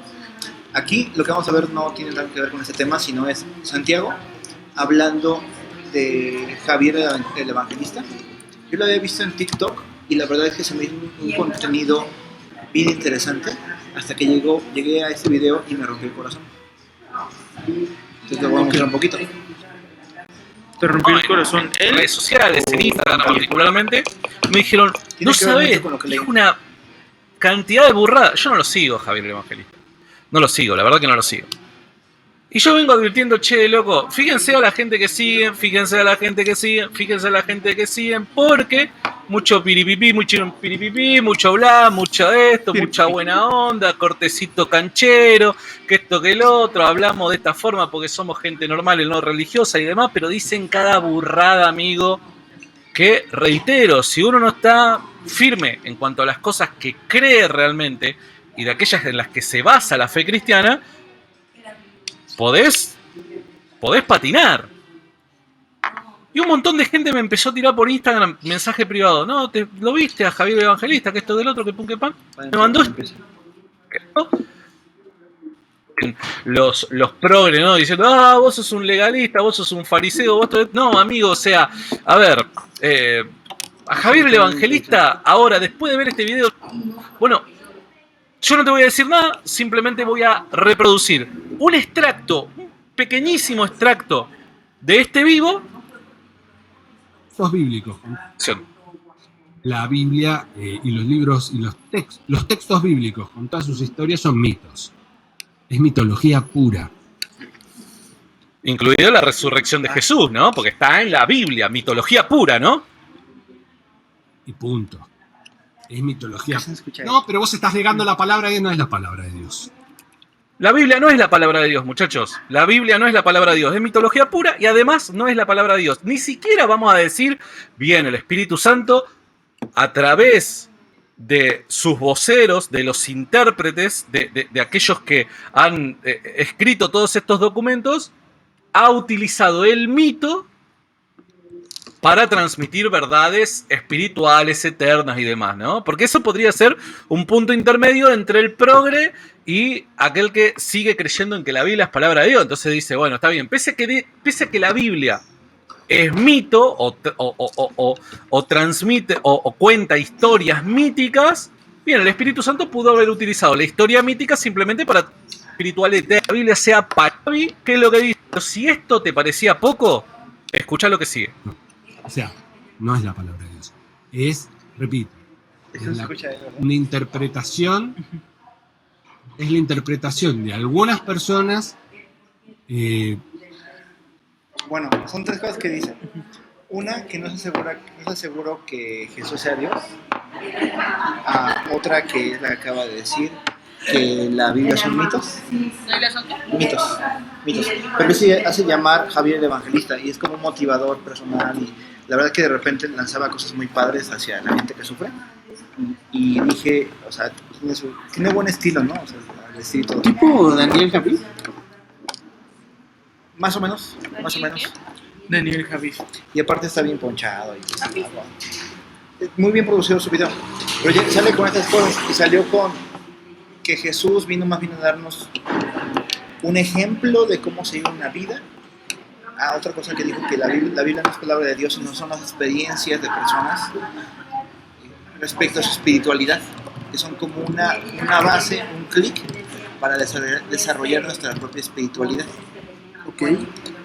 Speaker 2: aquí lo que vamos a ver no tiene nada que ver con este tema, sino es Santiago hablando de Javier el Evangelista. Yo lo había visto en TikTok y la verdad es que se me hizo un contenido bien interesante hasta que llegué a este video y me rompió el corazón. Entonces lo voy a mostrar un poquito.
Speaker 3: Te rompió el corazón.
Speaker 4: En redes sociales, en Instagram particularmente, me dijeron,
Speaker 2: Tiene
Speaker 4: no
Speaker 2: que ver
Speaker 4: sabés,
Speaker 2: mucho con lo que leí.
Speaker 4: dijo una cantidad de burradas. Yo no lo sigo, Javier el Evangelista. No lo sigo, la verdad que no lo sigo. Y yo vengo advirtiendo, che, loco, fíjense a la gente que siguen, fíjense a la gente que siguen, fíjense a la gente que siguen, porque mucho piripipí, mucho bla, mucho esto, mucha buena onda, cortecito canchero, que esto que el otro, hablamos de esta forma porque somos gente normal y no religiosa y demás, pero dicen cada burrada, amigo, que reitero, si uno no está firme en cuanto a las cosas que cree realmente y de aquellas en las que se basa la fe cristiana, podés patinar. Y un montón de gente me empezó a tirar por Instagram mensaje privado. No, ¿lo viste a Javier el Evangelista? Que esto del otro, que pum, que pan. Me mandó esto. Los progres, ¿no? Diciendo, vos sos un legalista, vos sos un fariseo, No, amigo, o sea, a ver, a Javier el Evangelista, ahora, después de ver este video, bueno, yo no te voy a decir nada, simplemente voy a reproducir un extracto, un pequeñísimo extracto de este vivo.
Speaker 5: Textos bíblicos. La Biblia y los libros y los textos bíblicos con todas sus historias son mitos. Es mitología pura.
Speaker 4: Incluido la resurrección de Jesús, ¿no? Porque está en la Biblia, mitología pura, ¿no?
Speaker 5: Y punto. Es mitología.
Speaker 2: ¿Qué se escucha ahí?
Speaker 5: No, pero vos estás negando la palabra y no es la palabra de Dios.
Speaker 4: La Biblia no es la palabra de Dios, muchachos. La Biblia no es la palabra de Dios. Es mitología pura y además no es la palabra de Dios. Ni siquiera vamos a decir, bien, el Espíritu Santo, a través de sus voceros, de los intérpretes, de aquellos que han escrito todos estos documentos, ha utilizado el mito para transmitir verdades espirituales, eternas y demás, ¿no? Porque eso podría ser un punto intermedio entre el progre y aquel que sigue creyendo en que la Biblia es palabra de Dios. Entonces dice, bueno, está bien, pese a que la Biblia es mito o transmite o cuenta historias míticas, bien, el Espíritu Santo pudo haber utilizado la historia mítica simplemente para espiritualidad de la Biblia sea para mí, ¿qué es lo que dice? Si esto te parecía poco, escucha lo que sigue.
Speaker 5: No. O sea, no es la palabra de Dios. Es, repito,
Speaker 2: Eso
Speaker 5: es
Speaker 2: se escucha, ¿verdad?
Speaker 5: una interpretación, es la interpretación de algunas personas.
Speaker 2: Bueno, son tres cosas que dicen. Una, que no se aseguró que Jesús sea Dios. Otra, que es la que acaba de decir, que la Biblia son mitos. Mitos. Pero él se hace llamar Javier el Evangelista y es como un motivador personal. Y la verdad que de repente lanzaba cosas muy padres hacia la gente que sufre. Y dije, o sea, tiene buen estilo, ¿no? O sea, el estilo.
Speaker 3: ¿Tipo Daniel Javi?
Speaker 2: Más o menos.
Speaker 3: Daniel Javi.
Speaker 2: Y aparte está bien ponchado. Muy bien producido su video. Pero ya sale con estas cosas y salió con que Jesús vino más bien a darnos un ejemplo de cómo se vive una vida. Otra cosa que dijo, que la Biblia no es palabra de Dios, sino son las experiencias de personas respecto a su espiritualidad, que son como una base, un clic para desarrollar nuestra propia espiritualidad. ¿Ok?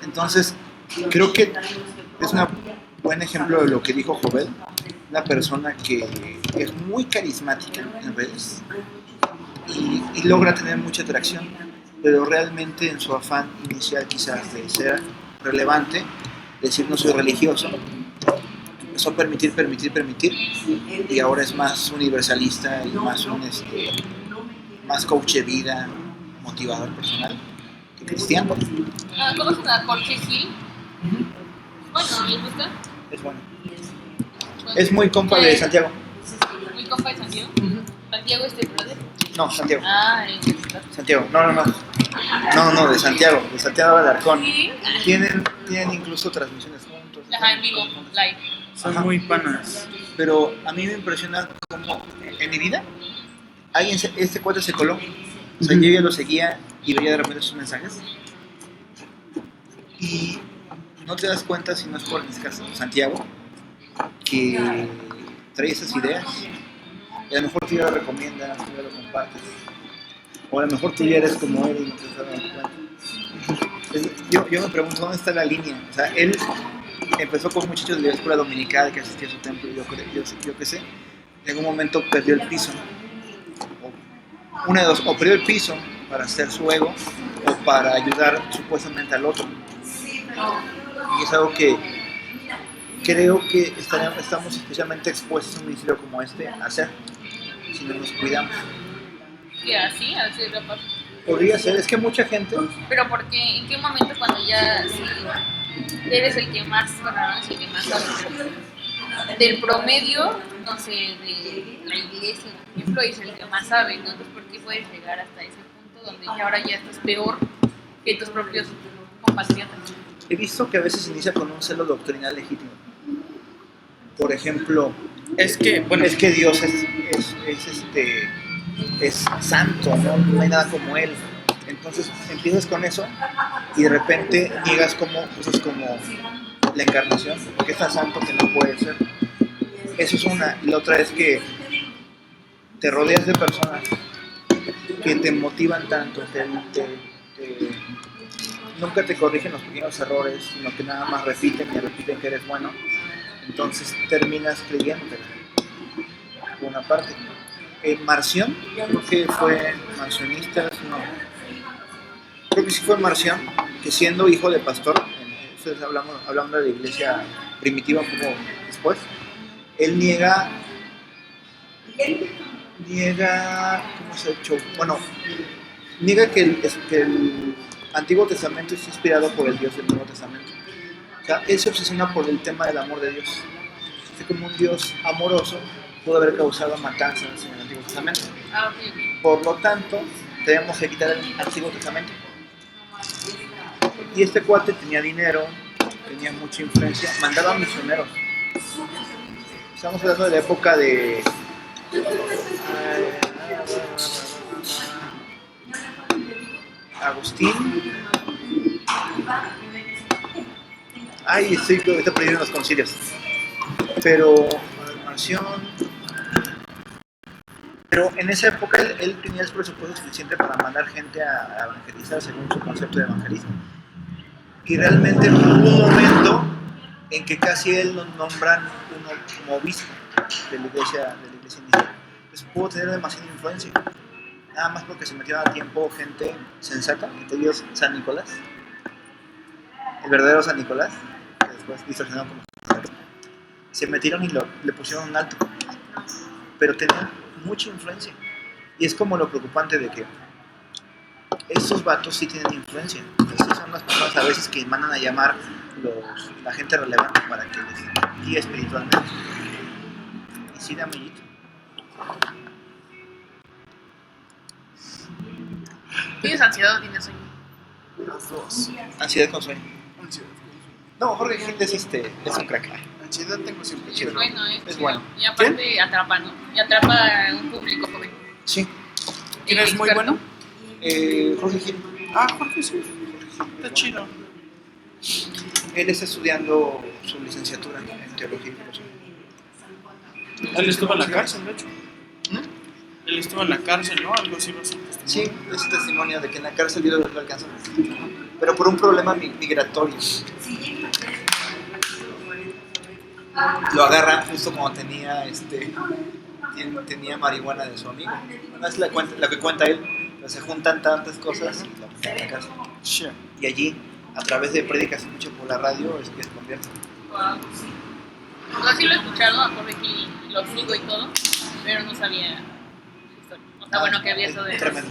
Speaker 2: Entonces, creo que es un buen ejemplo de lo que dijo Jovel, una persona que es muy carismática en redes y logra tener mucha atracción, pero realmente en su afán inicial quizás de ser relevante, decir no soy religioso, empezó a permitir y ahora es más universalista y más coach de vida, motivador personal que cristiano.
Speaker 1: ¿Conocen a Jorge Gil? Bueno, ¿les gusta?
Speaker 2: Es bueno. Es muy compa de Santiago.
Speaker 1: ¿Muy compa de Santiago? ¿Santiago es de brother?
Speaker 2: No, Santiago.
Speaker 1: Santiago.
Speaker 2: No, de Santiago Alarcón.
Speaker 1: ¿Sí?
Speaker 2: Tienen incluso transmisiones juntos.
Speaker 1: Ajá, en vivo, live.
Speaker 3: Son muy panas.
Speaker 2: Pero a mí me impresiona cómo en mi vida este cuate se coló. O sea, yo ya lo seguía y veía de repente sus mensajes. Y no te das cuenta, si no es por, en este caso, Santiago, que trae esas ideas. Y a lo mejor tú ya lo recomiendas, tú ya lo compartes. O a lo mejor tú ya eres como él y no te estás dando cuenta. Yo me pregunto, ¿dónde está la línea? O sea, él empezó con muchachos de la escuela dominical que asistía a su templo, yo qué sé. En un momento perdió el piso. Una de dos, o perdió el piso para hacer su ego o para ayudar supuestamente al otro. Y es algo que creo que estamos especialmente expuestos a un ministerio como este a hacer, si no nos cuidamos.
Speaker 1: ¿Qué así? ¿Así de rapaz?
Speaker 2: Podría ser, es que mucha gente...
Speaker 1: Pero porque, ¿en qué momento cuando ya sí, eres el que más, bueno, no es el que más sabe, pero del promedio, no sé, de la iglesia, por ejemplo, es el que más sabe, ¿no? Entonces, ¿por qué puedes llegar hasta ese punto donde ya ahora ya estás peor que tus propios compatriotas?
Speaker 2: He visto que a veces inicia con un celo doctrinal legítimo. Por ejemplo, es que Dios es santo, ¿no? Hay nada como Él. Entonces empiezas con eso y de repente niegas cosas como la encarnación, porque es tan santo que no puede ser. Eso es una. Y la otra es que te rodeas de personas que te motivan tanto, nunca te corrigen los pequeños errores, sino que nada más repiten que eres bueno. Entonces terminas creyendo una parte. Marción, creo que fue marcionista, no. Creo que sí fue Marción, que siendo hijo de pastor, ustedes hablando de la iglesia primitiva un poco después, él niega, ¿cómo se ha hecho? Bueno, niega que el Antiguo Testamento es inspirado por el Dios del Nuevo Testamento. O sea, él se obsesiona por el tema del amor de Dios. Así como un Dios amoroso pudo haber causado matanzas en el Antiguo Testamento.
Speaker 1: Okay.
Speaker 2: Por lo tanto, tenemos que quitar el Antiguo Testamento. Y este cuate tenía dinero, tenía mucha influencia, mandaba misioneros. Estamos hablando de la época de... Agustín. Estoy perdiendo los concilios. Pero Marción, Pero en esa época él tenía el presupuesto suficiente para mandar gente a evangelizar según su concepto de evangelismo. Y realmente hubo un momento en que casi él lo nombran uno como obispo de la iglesia inicial. Entonces pudo tener demasiada influencia. Nada más porque se metieron a tiempo gente sensata, entre ellos San Nicolás, el verdadero San Nicolás, que después distorsionaron como se metieron y le pusieron un alto, pero tenían mucha influencia. Y es como lo preocupante de que estos vatos sí tienen influencia. Entonces son las personas a veces que mandan a llamar la gente relevante para que les guíe espiritualmente. Y sí da mellito.
Speaker 1: ¿Tienes ansiedad o tienes sueño?
Speaker 3: Las dos.
Speaker 2: Ansiedad con sueño.
Speaker 3: Ansiedad.
Speaker 2: No, Jorge Gil es un crack.
Speaker 3: Ansiedad tengo siempre.
Speaker 2: Chido.
Speaker 1: Es bueno,
Speaker 2: Es bueno.
Speaker 1: Y aparte atrapa, ¿no? Y atrapa a un público joven.
Speaker 2: Sí.
Speaker 3: ¿Quién es muy
Speaker 1: Experto.
Speaker 3: bueno?
Speaker 2: Jorge Gil.
Speaker 3: Ah, Jorge, sí. Está chido.
Speaker 2: Él está estudiando su licenciatura en teología y filosofía.
Speaker 3: Él estuvo en la cárcel, de hecho. Él estuvo en la cárcel, ¿no? Algo así, no sé.
Speaker 2: Sí, es testimonio de que en la cárcel Dios lo alcanzó. Pero por un problema migratorio. Lo agarran justo cuando tenía marihuana de su amigo. Bueno, es la que cuenta él. Pero se juntan tantas cosas y lo meten en la cárcel.
Speaker 3: Sure.
Speaker 2: Y allí, a través de prédicas y mucho por la radio, es que se convierte.
Speaker 1: Wow. O sea, sí lo he escuchado a Jorge Gil, lo sigo y todo, pero no sabía su historia. O sea, bueno, que había eso de...
Speaker 2: Tremendo.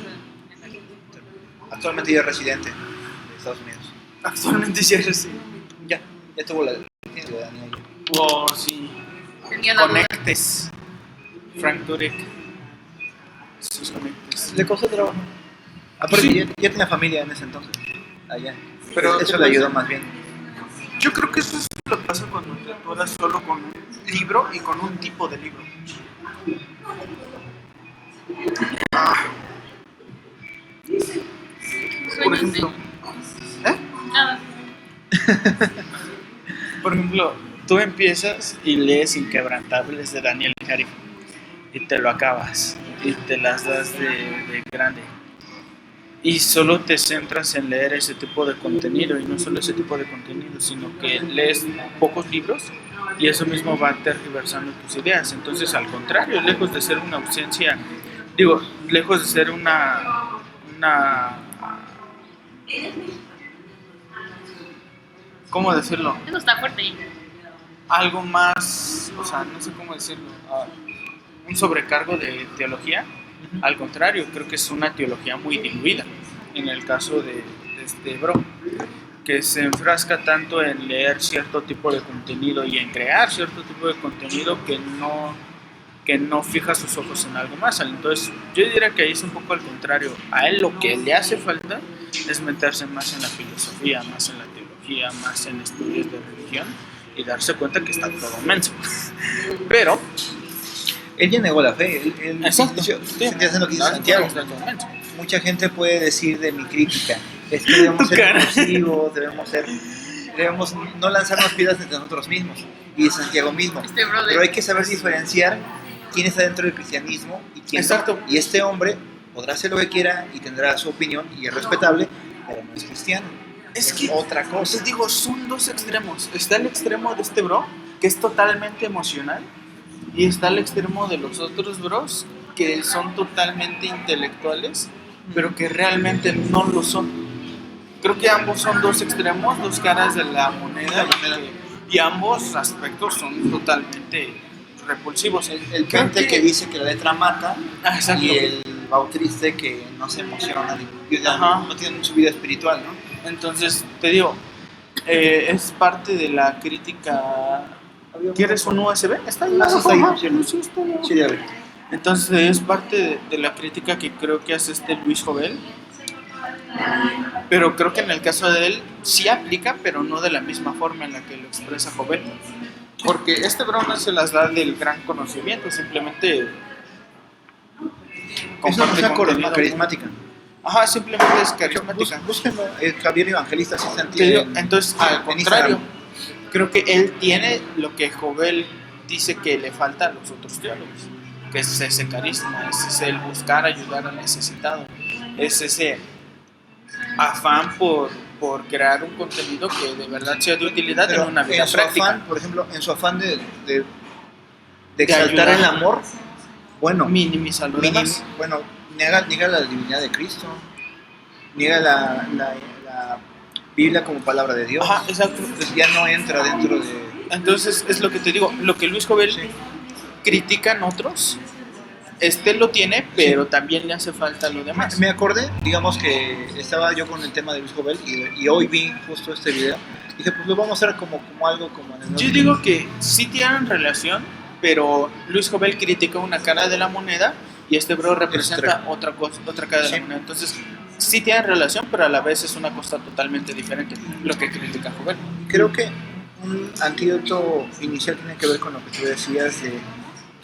Speaker 2: Actualmente ya es residente de Estados Unidos.
Speaker 3: Actualmente sí es así.
Speaker 2: Ya tuvo la ciudadanía.
Speaker 3: Oh, sí.
Speaker 1: Tenía la duda.
Speaker 3: Conectes. Frank Turek. Sus conectes.
Speaker 2: Le costó trabajo. Aparte,
Speaker 3: Sí.
Speaker 2: ya tenía familia en ese entonces, allá.
Speaker 3: Pero
Speaker 2: Pero eso le ayudó más bien.
Speaker 3: Yo creo que eso es lo que pasa cuando te atoras solo con un libro y con un tipo de libro. Por
Speaker 1: Sueños,
Speaker 3: ejemplo,
Speaker 1: Nada.
Speaker 3: por ejemplo, tú empiezas y lees Inquebrantables de Daniel Harry y te lo acabas y te las das de grande. Y solo te centras en leer ese tipo de contenido, y no solo ese tipo de contenido, sino que lees pocos libros y eso mismo va tergiversando tus ideas. Entonces, al contrario, lejos de ser una ausencia, lejos de ser una ¿cómo decirlo?
Speaker 1: Eso está fuerte.
Speaker 3: Algo más, o sea, no sé cómo decirlo, un sobrecargo de teología. Al contrario, creo que es una teología muy diluida. En el caso de este bro, que se enfrasca tanto en leer cierto tipo de contenido y en crear cierto tipo de contenido que no fija sus ojos en algo más. Entonces, yo diría que ahí es un poco al contrario. A él lo que le hace falta es meterse más en la filosofía, más en la teología, más en estudios de religión y darse cuenta que está todo menso. Pero
Speaker 2: Él ya negó la fe. Él
Speaker 3: exacto,
Speaker 2: se entiende lo que dice Santiago. Mucha gente puede decir de mi crítica, es que debemos ser inclusivos, debemos no lanzarnos piedras entre nosotros mismos, y Santiago mismo.
Speaker 1: Este brother.
Speaker 2: Pero hay que saber diferenciar quién está dentro del cristianismo y quién
Speaker 3: exacto.
Speaker 2: no. Y este hombre podrá hacer lo que quiera y tendrá su opinión y es respetable, pero no es cristiano.
Speaker 3: Es que,
Speaker 2: otra cosa.
Speaker 3: les digo, son dos extremos. Está el extremo de este bro, que es totalmente emocional, y está el extremo de los otros bros, que son totalmente intelectuales, pero que realmente no lo son. Creo que ambos son dos extremos, dos caras de la moneda, y ambos aspectos son totalmente repulsivos.
Speaker 2: El Pente que dice que la letra mata,
Speaker 3: exacto.
Speaker 2: y el Bautriste que no se emociona,
Speaker 3: Ajá.
Speaker 2: no tiene su vida espiritual, ¿no?
Speaker 3: Entonces, te digo, es parte de la crítica. ¿Quieres un USB? Está ahí.
Speaker 2: Sí, está ahí.
Speaker 3: Sí, está ahí.
Speaker 2: Sí, ya ve.
Speaker 3: Entonces, es parte de la crítica que creo que hace Luis Jovel. Pero creo que en el caso de él sí aplica, pero no de la misma forma en la que lo expresa Jovel. Porque este bro no se las da del gran conocimiento, simplemente
Speaker 2: Es una persona
Speaker 3: contenido.
Speaker 2: carismática.
Speaker 3: Ajá, simplemente es carismática.
Speaker 2: Búsquenlo, Javier Evangelista, sí está
Speaker 3: Te digo,
Speaker 2: en-
Speaker 3: entonces, al
Speaker 2: en
Speaker 3: contrario,
Speaker 2: Instagram.
Speaker 3: creo que él tiene lo que Jovel dice que le falta a los otros teólogos, que es ese carisma, es el buscar ayudar al necesitado, es ese afán por crear un contenido que de verdad sea de utilidad
Speaker 2: Pero
Speaker 3: en una vida
Speaker 2: en su
Speaker 3: práctica.
Speaker 2: afán, por ejemplo, en su afán de
Speaker 3: De
Speaker 2: exaltar
Speaker 3: ayudar.
Speaker 2: el amor, bueno,
Speaker 3: Minimizar lo demás.
Speaker 2: bueno, niega la divinidad de Cristo, niega la Biblia como palabra de Dios.
Speaker 3: Ajá, exacto.
Speaker 2: Entonces ya no entra dentro de...
Speaker 3: Entonces es lo que te digo, lo que Luis Jovel
Speaker 2: Sí.
Speaker 3: critica en otros, lo tiene, pero también le hace falta lo demás.
Speaker 2: Me acordé, digamos que estaba yo con el tema de Luis Jovel y hoy vi justo este video. Dije, pues lo vamos a hacer como algo como en el
Speaker 3: Yo digo que sí tienen relación, pero Luis Jovel critica una cara de la moneda y este bro representa otra cosa, otra cara de la
Speaker 2: Sí.
Speaker 3: moneda. Entonces sí tienen relación, pero a la vez es una cosa totalmente diferente lo que critica Jovel.
Speaker 2: Creo que un antídoto inicial tiene que ver con lo que tú decías de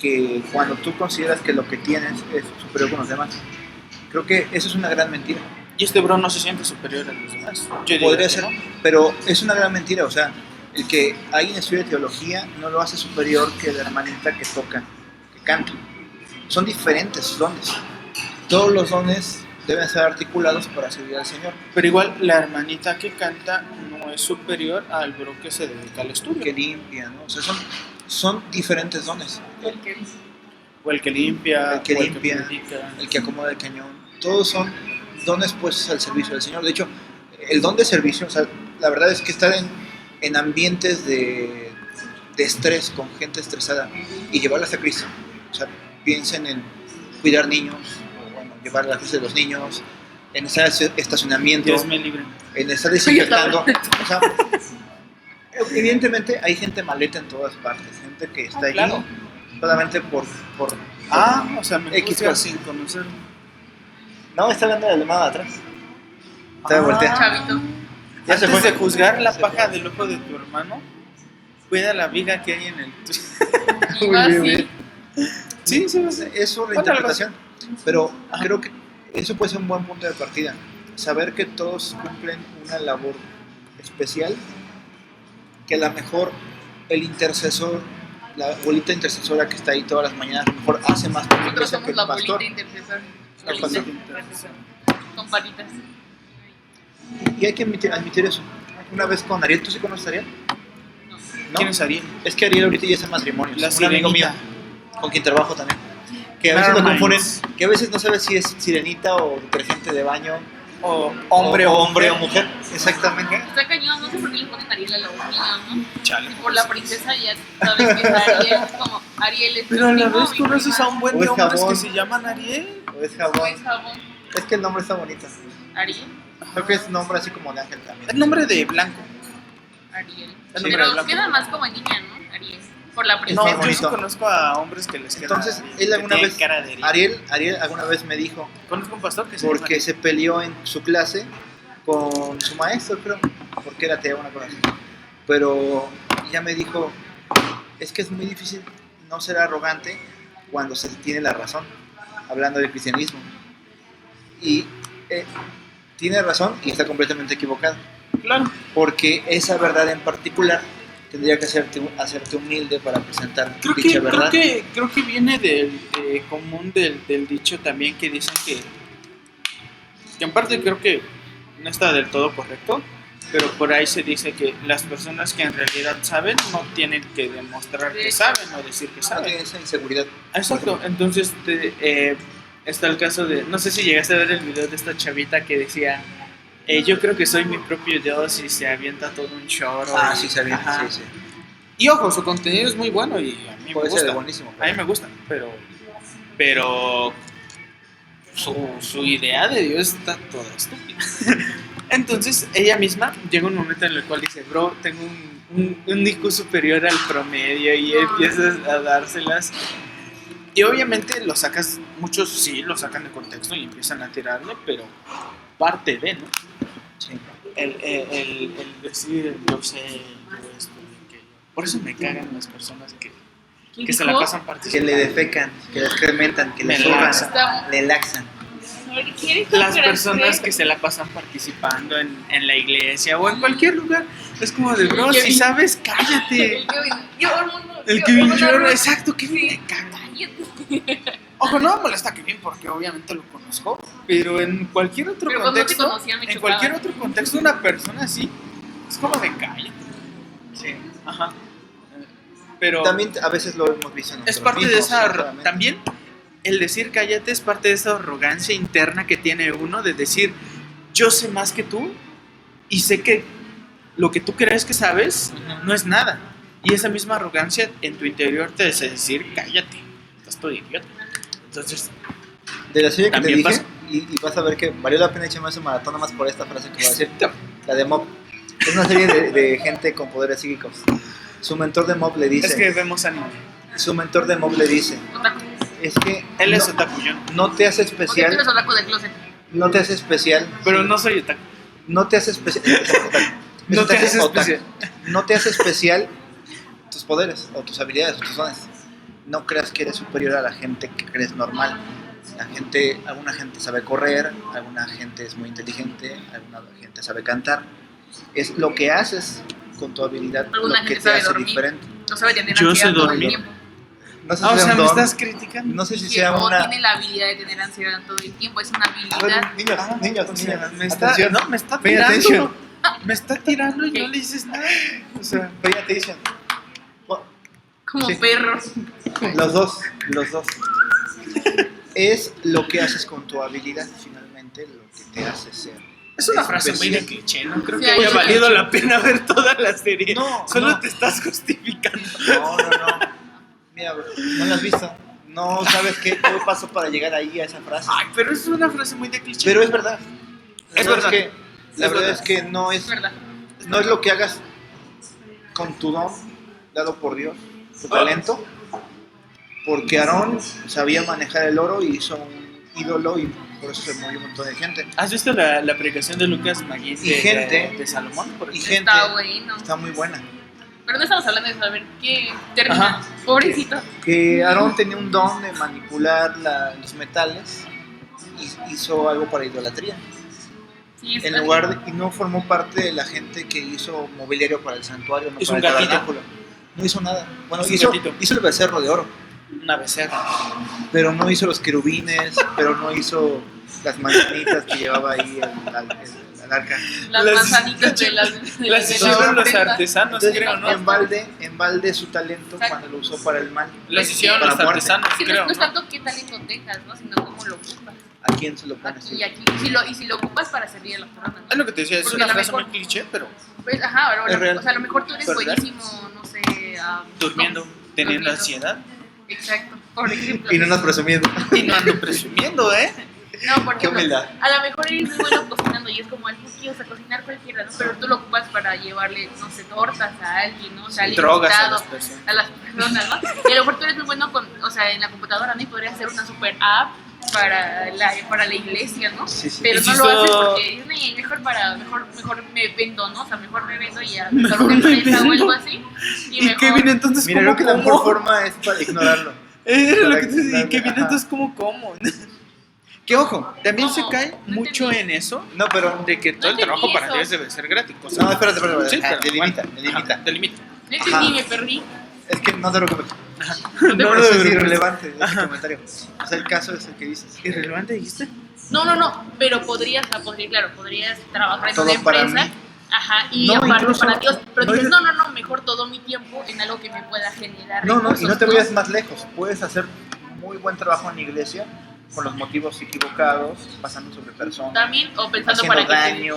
Speaker 2: que cuando tú consideras que lo que tienes es superior con los demás, creo que eso es una gran mentira.
Speaker 3: Y este bro no se siente superior a los demás. Yo digo
Speaker 2: Podría
Speaker 3: que
Speaker 2: ser,
Speaker 3: no.
Speaker 2: pero es una gran mentira. O sea, el que alguien estudie teología no lo hace superior que la hermanita que toca, que canta. Son diferentes dones. Todos los dones deben ser articulados para servir al Señor.
Speaker 3: Pero igual la hermanita que canta no es superior al bro que se dedica al estudio.
Speaker 2: Que limpia, ¿no? O sea, son diferentes dones.
Speaker 3: O el que limpia,
Speaker 2: El que
Speaker 3: o
Speaker 2: limpia,
Speaker 3: predica.
Speaker 2: el que acomoda el cañón. Todos son dones puestos al servicio del Señor. De hecho, el don de servicio, o sea, la verdad es que estar en ambientes de estrés, con gente estresada, y llevarlas a Cristo. O sea, piensen en cuidar niños, o bueno, llevar la clase de los niños, en estar en estacionamiento,
Speaker 3: Dios me libre.
Speaker 2: en estar desinfectando. O sea, evidentemente hay gente maleta en todas partes, gente que está allí
Speaker 3: claro.
Speaker 2: solamente por
Speaker 3: O sea, me
Speaker 2: X
Speaker 3: juzga
Speaker 2: cosas.
Speaker 3: sin conocer.
Speaker 2: No, está hablando de la llamada atrás. Está de voltea.
Speaker 1: Chavito.
Speaker 2: Ya se
Speaker 3: Antes
Speaker 2: fue.
Speaker 3: de juzgar la
Speaker 2: Se
Speaker 3: paja
Speaker 2: fue.
Speaker 3: del ojo de tu hermano, cuida la viga que hay en el
Speaker 1: Iba
Speaker 2: Muy
Speaker 1: así.
Speaker 2: bien.
Speaker 3: Sí, sí, sí.
Speaker 2: Es su
Speaker 3: Bueno,
Speaker 2: reinterpretación. Pero
Speaker 3: Ajá.
Speaker 2: creo que eso puede ser un buen punto de partida. Saber que todos cumplen una labor especial, que a lo mejor el intercesor, la abuelita intercesora que está ahí todas las mañanas, a lo mejor hace más por la
Speaker 1: Nosotros
Speaker 2: iglesia que
Speaker 1: somos
Speaker 2: el
Speaker 1: la
Speaker 2: pastor.
Speaker 1: bolita intercesora.
Speaker 2: La
Speaker 1: Bolita
Speaker 2: pastor.
Speaker 1: intercesora. Con palitas.
Speaker 2: Y hay que admitir eso. Una vez con Ariel, ¿tú sí conoces a Ariel?
Speaker 1: No.
Speaker 2: ¿No?
Speaker 3: ¿Quién es Ariel?
Speaker 2: Es que Ariel ahorita ya está en matrimonios.
Speaker 3: La
Speaker 2: Un amigo mío,
Speaker 3: sirenita.
Speaker 2: con quien trabajo también. Que a veces lo
Speaker 3: Mermaids.
Speaker 2: confunden, que a veces no sabes si es sirenita o detergente de baño,
Speaker 3: O hombre o
Speaker 2: hombre o mujer. Exactamente.
Speaker 1: Está cañón, no sé por qué le ponen Ariel a los niños, ¿no?
Speaker 3: Chale.
Speaker 1: Y por la princesa ya sabes que es Ariel, es como Ariel es
Speaker 3: Pero a
Speaker 1: mi
Speaker 3: la
Speaker 1: primo,
Speaker 3: vez
Speaker 1: mi
Speaker 3: conoces
Speaker 1: prima.
Speaker 3: a un buen
Speaker 2: O
Speaker 3: de
Speaker 2: es
Speaker 3: hombres
Speaker 2: jabón.
Speaker 3: que se llaman Ariel.
Speaker 2: O es
Speaker 1: O
Speaker 2: jabón.
Speaker 1: es jabón.
Speaker 2: Es que el nombre está bonito.
Speaker 1: Ariel.
Speaker 2: Creo que es nombre así como de ángel también.
Speaker 3: El nombre de blanco.
Speaker 1: Ariel.
Speaker 3: El nombre de
Speaker 1: Pero
Speaker 3: blanco.
Speaker 1: queda más como niña, ¿no? Ariel. Por la
Speaker 3: No,
Speaker 1: princesa.
Speaker 2: muy
Speaker 3: yo
Speaker 2: bonito.
Speaker 3: sí conozco a hombres que les queda.
Speaker 2: Entonces, él
Speaker 3: que
Speaker 2: alguna
Speaker 3: tienen
Speaker 2: vez,
Speaker 3: cara de Ariel.
Speaker 2: Ariel alguna vez me dijo,
Speaker 3: Conozco un pastor que se
Speaker 2: porque
Speaker 3: llama
Speaker 2: se peleó en su clase con su maestro, creo, porque era ateo, una cosa así. Pero ya me dijo, es que es muy difícil no ser arrogante cuando se tiene la razón, hablando del cristianismo. Y tiene razón y está completamente equivocado,
Speaker 3: Ariel. Claro.
Speaker 2: porque esa verdad en particular tendría que hacerte humilde para presentar
Speaker 3: Creo
Speaker 2: dicha
Speaker 3: que,
Speaker 2: verdad.
Speaker 3: creo que viene del común del dicho también que dicen que en parte creo que no está del todo correcto, pero por ahí se dice que las personas que en realidad saben no tienen que demostrar que saben o decir que
Speaker 2: No
Speaker 3: saben.
Speaker 2: tiene esa inseguridad.
Speaker 3: Exacto, entonces está el caso de, no sé si llegaste a ver el video de esta chavita que decía, yo creo que soy mi propio Dios y se avienta todo un choro.
Speaker 2: Ah,
Speaker 3: y-
Speaker 2: sí, sabía.
Speaker 3: ajá.
Speaker 2: Sí, sí.
Speaker 3: Y ojo, su contenido es muy bueno y a mí
Speaker 2: Puede
Speaker 3: me
Speaker 2: ser
Speaker 3: gusta.
Speaker 2: buenísimo.
Speaker 3: A mí me gusta, pero su idea de Dios está toda estúpida. Entonces ella misma llega un momento en el cual dice, bro, tengo un IQ superior al promedio y empiezas a dárselas. Y obviamente lo sacas, muchos sí lo sacan de contexto y empiezan a tirarle, pero parte de, ¿no?
Speaker 2: Sí.
Speaker 3: El decir, yo sé, yo esto, yo aquello. Por eso me cagan las personas que se la pasan
Speaker 2: Que
Speaker 3: participando.
Speaker 2: le defecan, que le excrementan, que le
Speaker 3: Me
Speaker 2: zurran,
Speaker 3: laxan.
Speaker 2: le laxan.
Speaker 3: Las personas que se la pasan participando en la iglesia o en cualquier lugar. Es como de, bro, si sabes, cállate.
Speaker 1: Yo, mundo,
Speaker 3: El Kevin Jordan, exacto, Kevin me caga. Ojo, no me molesta Kevin porque obviamente lo conozco, pero en cualquier otro
Speaker 1: Pero cuando te
Speaker 3: contexto,
Speaker 1: conocía me
Speaker 3: en
Speaker 1: chocaba.
Speaker 3: cualquier otro contexto, una persona así es como de cállate.
Speaker 2: Sí.
Speaker 3: Ajá. Pero
Speaker 2: También a veces lo hemos visto en
Speaker 3: es
Speaker 2: nosotros
Speaker 3: parte de
Speaker 2: mismos,
Speaker 3: esa
Speaker 2: sinceramente.
Speaker 3: también el decir cállate es parte de esa arrogancia interna que tiene uno de decir yo sé más que tú y sé que lo que tú crees que sabes no es nada. Y esa misma arrogancia en tu interior te hace decir cállate, estás todo idiota. Entonces,
Speaker 2: De la serie que te
Speaker 3: También
Speaker 2: dije,
Speaker 3: pasa.
Speaker 2: y vas a ver que valió la pena echarme ese maratón nomás por esta frase que voy a decir, la de Mob. Es una serie de gente con poderes psíquicos. Su mentor de Mob le dice,
Speaker 3: es que vemos anime.
Speaker 2: su mentor de Mob le dice,
Speaker 1: Otaku.
Speaker 2: es que
Speaker 3: Él es
Speaker 2: no,
Speaker 3: otaku, yo no.
Speaker 2: no te hace
Speaker 1: Ok, tú
Speaker 2: especial,
Speaker 1: eres otaku del closet.
Speaker 2: no te hace especial,
Speaker 3: Pero no soy otaku.
Speaker 2: no te hace especial,
Speaker 3: No te hace
Speaker 2: otaku.
Speaker 3: especial.
Speaker 2: No te hace especial tus poderes o tus habilidades o tus dones. No creas que eres superior a la gente que crees normal. Alguna gente sabe correr, alguna gente es muy inteligente, alguna gente sabe cantar. Es lo que haces con tu habilidad
Speaker 1: Alguna
Speaker 2: lo que
Speaker 1: gente
Speaker 2: te
Speaker 1: sabe
Speaker 2: hace
Speaker 1: dormir.
Speaker 2: diferente.
Speaker 1: No sabe tener
Speaker 3: Yo
Speaker 1: ansiedad
Speaker 3: sé
Speaker 1: todo el
Speaker 3: dormir.
Speaker 1: tiempo.
Speaker 2: No sé
Speaker 3: Ah,
Speaker 2: si
Speaker 3: o
Speaker 2: sea
Speaker 3: sea,
Speaker 2: un
Speaker 3: me
Speaker 2: don,
Speaker 3: estás criticando.
Speaker 2: no sé si
Speaker 1: Que
Speaker 2: sea
Speaker 1: o
Speaker 2: una...
Speaker 1: tiene la habilidad de tener ansiedad todo el tiempo. Es una
Speaker 2: A
Speaker 1: habilidad.
Speaker 2: ver, niños, niños,
Speaker 3: O sea,
Speaker 2: niños,
Speaker 3: me está,
Speaker 2: atención,
Speaker 3: no, me está
Speaker 2: pay
Speaker 3: tirando.
Speaker 2: attention,
Speaker 3: Me está tirando y no le dices nada. O sea,
Speaker 2: pay attention.
Speaker 1: Como
Speaker 2: Sí.
Speaker 1: perros.
Speaker 2: Los dos. Es lo que haces con tu habilidad, finalmente, lo que te hace ser.
Speaker 3: es una frase muy de
Speaker 2: especial.
Speaker 3: cliché, ¿no? Creo
Speaker 1: Sí,
Speaker 3: que
Speaker 1: hay
Speaker 3: haya
Speaker 1: una
Speaker 3: valido
Speaker 1: cliché.
Speaker 3: la pena ver toda la serie.
Speaker 2: No,
Speaker 3: Solo
Speaker 2: no.
Speaker 3: te estás justificando.
Speaker 2: No. Mira, no lo has visto. No sabes qué pasó para llegar ahí a esa frase.
Speaker 3: Ay, pero es una frase muy de cliché.
Speaker 2: Pero es verdad.
Speaker 3: Es verdad.
Speaker 2: La
Speaker 3: Es
Speaker 2: verdad
Speaker 3: verdad.
Speaker 2: es que no
Speaker 1: Es verdad.
Speaker 2: es lo que hagas con tu don dado por Dios, tu talento. Porque Aarón sabía manejar el oro y hizo un ídolo y por eso se murió un montón de gente.
Speaker 3: ¿Has visto la predicación de Lucas Magín
Speaker 2: Y gente-
Speaker 3: de Salomón? Por
Speaker 2: Y
Speaker 3: ejemplo?
Speaker 2: gente
Speaker 1: Está bueno.
Speaker 2: está muy buena.
Speaker 1: Pero no estamos hablando de saber qué termina.
Speaker 3: Ajá.
Speaker 1: Pobrecito.
Speaker 2: Que Aarón tenía un don de manipular los metales y hizo algo para idolatría.
Speaker 1: Sí,
Speaker 2: En lugar de, y no formó parte de la gente que hizo mobiliario para el santuario, no
Speaker 3: Hizo
Speaker 2: para
Speaker 3: un
Speaker 2: el
Speaker 3: gatito.
Speaker 2: tabernáculo. No hizo nada. Bueno,
Speaker 3: Hizo un gatito.
Speaker 2: hizo el becerro de oro,
Speaker 3: Una becerra.
Speaker 2: pero no hizo los querubines, pero no hizo las manzanitas que llevaba ahí el arca.
Speaker 1: las
Speaker 3: Las-
Speaker 1: manzanitas de las
Speaker 3: Las
Speaker 1: de
Speaker 3: hicieron los
Speaker 1: ofrenda.
Speaker 3: artesanos,
Speaker 2: Entonces,
Speaker 3: creo, ¿no?
Speaker 2: en balde su talento
Speaker 1: Exacto.
Speaker 2: cuando lo usó para el mal.
Speaker 3: Las hicieron
Speaker 2: Para
Speaker 3: los
Speaker 2: muerte.
Speaker 3: artesanos,
Speaker 1: Sí,
Speaker 3: creo,
Speaker 1: no es
Speaker 3: ¿no?
Speaker 1: tanto qué talento tengas, ¿no? Sino cómo lo ocupas.
Speaker 2: ¿A quién se lo pone
Speaker 1: Aquí
Speaker 2: así?
Speaker 1: y aquí. Y si lo ocupas para servir a las personas,
Speaker 3: Es
Speaker 1: ¿no?
Speaker 3: lo que te decía, es
Speaker 1: Porque
Speaker 3: una
Speaker 1: a lo
Speaker 3: frase
Speaker 1: mejor-
Speaker 3: muy cliché, pero
Speaker 1: Pues, ajá,
Speaker 2: Es real.
Speaker 1: o sea, a lo mejor tú eres
Speaker 3: ¿Verdad?
Speaker 1: buenísimo, no sé.
Speaker 3: durmiendo,
Speaker 1: no,
Speaker 3: teniendo
Speaker 1: durmiendo.
Speaker 3: ansiedad.
Speaker 1: Exacto. Por ejemplo.
Speaker 2: Y no nos presumiendo.
Speaker 3: Y no ando presumiendo, ¿eh?
Speaker 1: No, por
Speaker 2: Qué
Speaker 1: ejemplo,
Speaker 2: humildad.
Speaker 1: a lo mejor eres muy bueno cocinando y es como algo que o sea, cocinar cualquiera, ¿no? Pero tú lo ocupas para llevarle, no sé, tortas a alguien, ¿no? O sea, al
Speaker 3: Drogas a
Speaker 1: invitado,
Speaker 3: las personas.
Speaker 1: a las personas, ¿no? Y a lo mejor tú eres muy bueno con, o sea, en la computadora, ¿no? Y podrías hacer una super app para la iglesia, ¿no?
Speaker 2: Sí, sí.
Speaker 1: Pero
Speaker 3: Y
Speaker 1: no
Speaker 3: si
Speaker 1: lo haces
Speaker 3: so-
Speaker 1: porque mejor me vendo, ¿no? O sea, mejor me vendo y a
Speaker 3: Mejor
Speaker 1: una
Speaker 3: me
Speaker 1: empresa o
Speaker 3: vendo.
Speaker 1: algo así. Y
Speaker 3: ¿Y
Speaker 1: mejor,
Speaker 3: Kevin entonces
Speaker 2: Mira,
Speaker 3: cómo
Speaker 2: creo que la mejor
Speaker 3: como?
Speaker 2: forma es para ignorarlo.
Speaker 3: Era lo
Speaker 2: para
Speaker 3: que te decía, ¿y
Speaker 2: ignorarlo,
Speaker 3: Kevin
Speaker 2: ajá.
Speaker 3: entonces como? Que ojo, también se
Speaker 1: ¿Cómo?
Speaker 3: cae
Speaker 1: No
Speaker 3: mucho
Speaker 1: entendí.
Speaker 3: en eso
Speaker 2: No, pero...
Speaker 3: de que todo el
Speaker 1: No entendí
Speaker 3: trabajo para
Speaker 1: eso.
Speaker 3: Dios debe ser gratis. O sea,
Speaker 2: No, espérate.
Speaker 3: sí,
Speaker 2: Ah,
Speaker 3: pero
Speaker 2: delimita,
Speaker 3: bueno,
Speaker 2: delimita.
Speaker 3: ajá, delimita.
Speaker 1: no entendí,
Speaker 2: Ajá.
Speaker 1: me perdí.
Speaker 2: Es que no te lo comento.
Speaker 3: No,
Speaker 2: No,
Speaker 3: no,
Speaker 2: eso es
Speaker 3: no, no,
Speaker 2: irrelevante ese comentario. O sea, el caso es el que dices.
Speaker 3: ¿Irrelevante dijiste?
Speaker 1: No, pero podrías trabajar en
Speaker 2: Todo
Speaker 1: una
Speaker 2: para
Speaker 1: empresa,
Speaker 2: mí.
Speaker 1: ajá, y
Speaker 2: No,
Speaker 1: aparte
Speaker 2: incluso-
Speaker 1: para Dios, pero
Speaker 2: no,
Speaker 1: dices,
Speaker 2: yo-
Speaker 1: no, mejor todo mi tiempo en algo que me pueda generar
Speaker 2: No, y
Speaker 1: recursos,
Speaker 2: no te vayas más lejos. Puedes hacer muy buen trabajo en la iglesia con los motivos equivocados, pasando sobre personas,
Speaker 1: También, o pensando
Speaker 2: haciendo
Speaker 1: para que
Speaker 2: daño,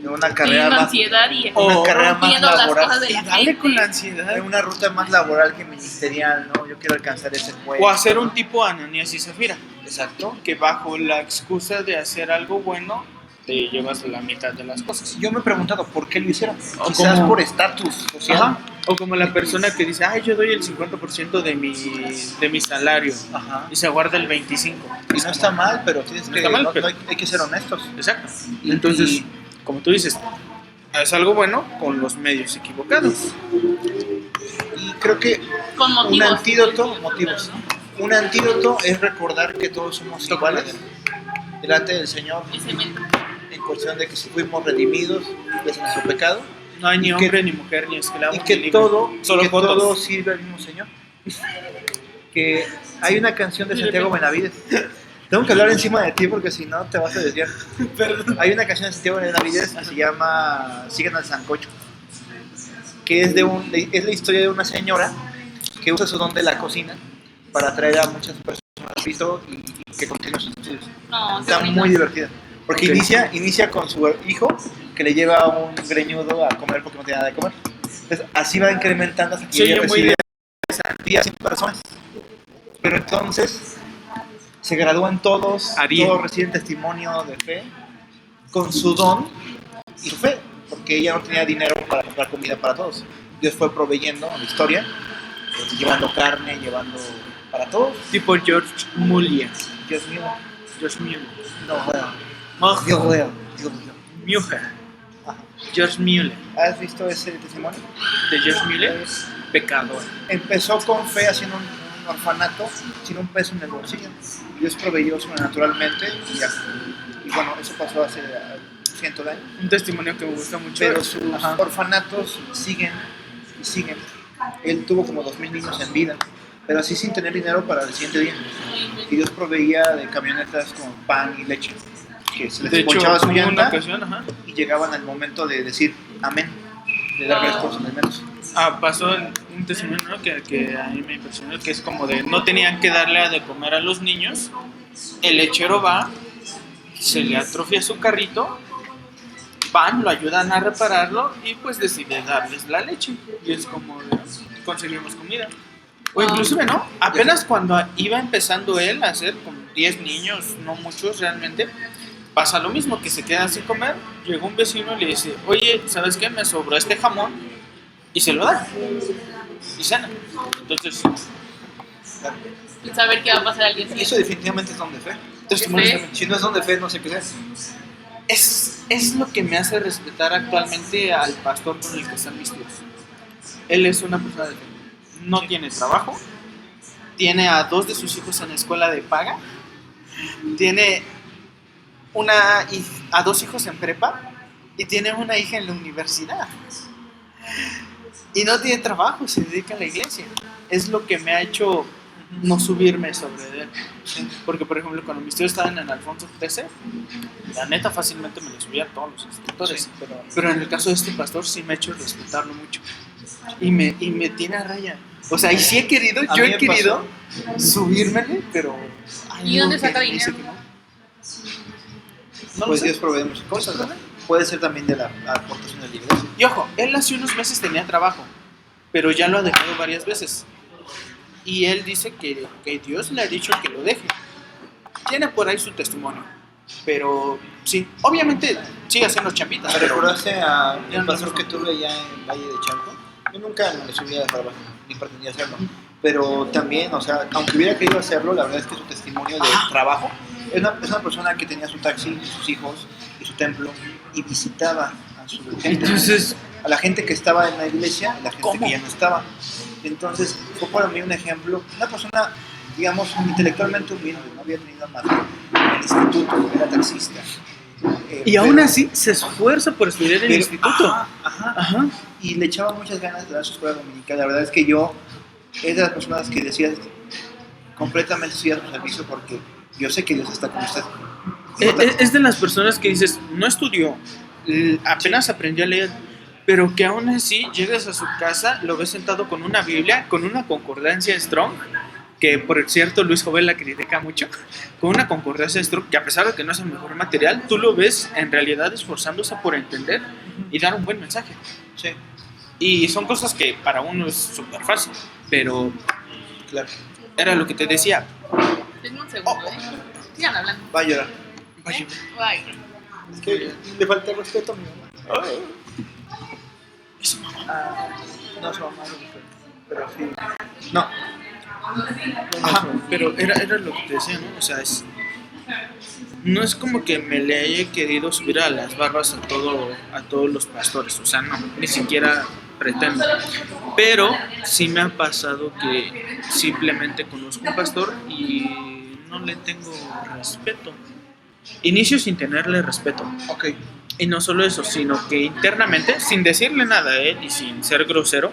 Speaker 2: de una
Speaker 1: te
Speaker 2: carrera
Speaker 1: teniendo
Speaker 2: más,
Speaker 1: ansiedad y
Speaker 2: una carrera más
Speaker 1: rompiendo las
Speaker 2: laboral.
Speaker 1: cosas de
Speaker 3: Y
Speaker 1: la
Speaker 3: dale
Speaker 1: gente.
Speaker 3: con la ansiedad.
Speaker 2: en una ruta más laboral que ministerial, ¿no? Yo quiero alcanzar ese puesto.
Speaker 3: O hacer
Speaker 2: ¿no?
Speaker 3: un tipo Ananías y Zafira. Exacto. Que bajo la excusa de hacer algo bueno, te llevas la mitad de las cosas.
Speaker 2: Yo me he preguntado por qué lo hicieron.
Speaker 3: O
Speaker 2: Quizás
Speaker 3: como-
Speaker 2: por estatus social.
Speaker 3: Ajá. O como la persona que dice, ay, yo doy el 50% de mi salario
Speaker 2: Ajá.
Speaker 3: y se guarda el 25%.
Speaker 2: Y no está mal, pero tienes
Speaker 3: No
Speaker 2: que,
Speaker 3: está mal,
Speaker 2: no-
Speaker 3: pero-
Speaker 2: no hay que ser honestos.
Speaker 3: Exacto.
Speaker 2: Y-
Speaker 3: Entonces,
Speaker 2: y-
Speaker 3: como tú dices, es algo bueno con los medios equivocados.
Speaker 2: Y creo que
Speaker 1: Con
Speaker 2: un
Speaker 1: motivos.
Speaker 2: antídoto, motivos. Un antídoto es recordar que todos somos iguales delante del Señor,
Speaker 1: Ese momento.
Speaker 2: en cuestión de que si fuimos redimidos de nuestro pecado
Speaker 3: No hay ni
Speaker 2: Y
Speaker 3: hombre,
Speaker 2: que-
Speaker 3: ni mujer, ni esclavo,
Speaker 2: y que
Speaker 3: ni libre.
Speaker 2: todo,
Speaker 3: Solo
Speaker 2: y que
Speaker 3: fotos.
Speaker 2: todo sirve al mismo Señor. Que hay una canción de Santiago Benavides. Tengo que hablar encima de ti porque si no te vas a desviar. Hay una canción de Santiago Benavides que se llama Sigan al Sancocho, que es es la historia de una señora que usa su don de la cocina para atraer a muchas personas a Cristo y que continúe sus estudios.
Speaker 1: No, qué
Speaker 2: Está
Speaker 1: bonito.
Speaker 2: muy divertida. Porque
Speaker 3: Ok.
Speaker 2: inicia con su hijo que le lleva un greñudo a comer porque no tiene nada de comer. Entonces, así va incrementando hasta que
Speaker 3: Sí,
Speaker 2: ella
Speaker 3: oye, muy
Speaker 2: recibe a 100 personas. Pero entonces se gradúan todos,
Speaker 3: Ariel.
Speaker 2: todos reciben testimonio de fe con su don y su fe, porque ella no tenía dinero para comprar comida para todos. Dios fue proveyendo en la historia, llevando carne, llevando para todos.
Speaker 3: Tipo George Muller.
Speaker 2: Dios mío,
Speaker 3: George Muller.
Speaker 2: no, bueno,
Speaker 3: Oh,
Speaker 2: Dios mío, Dios mío.
Speaker 3: Muller.
Speaker 2: Ajá.
Speaker 3: George Muller.
Speaker 2: ¿Has visto ese testimonio?
Speaker 3: De George Muller. Pecador.
Speaker 2: Empezó con fe haciendo un orfanato sin un peso en el bolsillo. Dios proveyó sobrenaturalmente y bueno, eso pasó hace cientos de años.
Speaker 3: Un testimonio que me gusta mucho.
Speaker 2: Pero sus
Speaker 3: Ajá.
Speaker 2: orfanatos siguen y siguen. Él tuvo como 2000 niños en vida, pero así sin tener dinero para el siguiente día. Y Dios proveía de camionetas con pan y leche, que se les
Speaker 3: De hecho,
Speaker 2: ponchaba su
Speaker 3: hubo una
Speaker 2: llanta
Speaker 3: ocasión, ajá.
Speaker 2: y llegaban al momento de decir amén, de darles por sus alimentos.
Speaker 3: Pasó un testimonio, ¿no? que a mí me impresionó, que es como de no tenían que darle de comer a los niños, el lechero va, se le atrofia su carrito, van, lo ayudan a repararlo y pues decide darles la leche y es como de conseguimos comida. O inclusive, ¿no? Apenas cuando iba empezando él a hacer con 10 niños, no muchos realmente, pasa lo mismo, que se quedan sin comer, llegó un vecino y le dice, oye, ¿sabes qué? Me sobró este jamón y se lo da y cena. Entonces,
Speaker 1: Sin saber qué va a pasar al día
Speaker 2: Eso
Speaker 1: siguiente.
Speaker 2: definitivamente es don de fe.
Speaker 3: testimonios
Speaker 1: Sí.
Speaker 3: también.
Speaker 2: Si no es don de fe, no sé qué es.
Speaker 3: Es lo que me hace respetar actualmente al pastor con el que están mis tíos. Él es una persona de fe. No tiene trabajo, tiene a 2 de sus hijos en la escuela de paga, tiene a 2 hijos en prepa y tiene una hija en la universidad. Y no tiene trabajo, se dedica a la iglesia. Es lo que me ha hecho no subirme sobre él. Porque, por ejemplo, cuando mis tíos estaban en Alfonso XIII, la neta fácilmente me lo subían todos los instructores.
Speaker 2: Sí,
Speaker 3: Pero en el caso de este pastor sí me ha hecho respetarlo mucho. Y me tiene a raya. O sea, y sí he querido,
Speaker 2: A
Speaker 3: yo
Speaker 2: mí
Speaker 3: he
Speaker 2: me
Speaker 3: querido subírmele, pero...
Speaker 1: ¿Y dónde
Speaker 3: no,
Speaker 1: saca
Speaker 3: que dice
Speaker 1: dinero?
Speaker 3: que no. No lo
Speaker 2: pues
Speaker 3: sé.
Speaker 2: Dios provee muchas cosas, ¿no? Puede ser también de la aportación de la iglesia.
Speaker 3: Y ojo, él hace unos meses tenía trabajo, pero ya lo ha dejado varias veces. Y él dice que Dios le ha dicho que lo deje. Tiene por ahí su testimonio. Pero sí, obviamente sigue haciendo chambitas.
Speaker 2: ¿Me
Speaker 3: Pero
Speaker 2: recordaste a
Speaker 3: Ya
Speaker 2: un
Speaker 3: no
Speaker 2: pastor
Speaker 3: lo
Speaker 2: que
Speaker 3: sé.
Speaker 2: tuve allá en Valle de Chalco? Yo nunca me subía a trabajo, ni pretendía hacerlo. Pero también, o sea, aunque hubiera querido hacerlo, la verdad es que su testimonio de trabajo es una persona que tenía su taxi, sus hijos y su templo y visitaba a su gente.
Speaker 3: entonces,
Speaker 2: A la gente que estaba en la iglesia y la gente
Speaker 3: ¿Cómo?
Speaker 2: que ya no estaba. Entonces, fue para mí un ejemplo. Una persona, digamos, intelectualmente humilde, no había tenido más en el instituto, era taxista.
Speaker 3: y aún
Speaker 2: Pero-
Speaker 3: así se esfuerza por estudiar en el
Speaker 2: pero-
Speaker 3: instituto.
Speaker 2: Ajá.
Speaker 3: Ajá.
Speaker 2: Y le echaba muchas ganas de dar su escuela dominical. La verdad es que yo es de las personas que decías completamente estoy a su servicio porque yo sé que Dios está con usted.
Speaker 3: Es de las personas que dices, no estudió, apenas aprendió a leer, pero que aún así llegas a su casa, lo ves sentado con una Biblia, con una concordancia Strong, que por cierto Luis Jovel la critica mucho, con una concordancia Strong, que a pesar de que no es el mejor material, tú lo ves en realidad esforzándose por entender y dar un buen mensaje.
Speaker 2: Sí,
Speaker 3: Y son cosas que para uno es súper fácil, pero
Speaker 2: claro.
Speaker 3: era lo que te decía.
Speaker 1: Tengo un segundo, Sigan hablando.
Speaker 2: Va a llorar.
Speaker 3: Vaya,
Speaker 1: Ay.
Speaker 2: Es que le falta respeto a mi mamá.
Speaker 3: es una mamá.
Speaker 2: No, su mamá no me respeto, pero sí. No.
Speaker 3: Ajá, pero era lo que te decía, ¿no? O sea, no es como que me le haya querido subir a las barbas a todos los pastores, o sea, no, ni siquiera pretendo. Pero sí me ha pasado que simplemente conozco un pastor y no le tengo respeto. Inicio sin tenerle respeto.
Speaker 2: Ok.
Speaker 3: Y no solo eso, sino que internamente, sin decirle nada a él y sin ser grosero,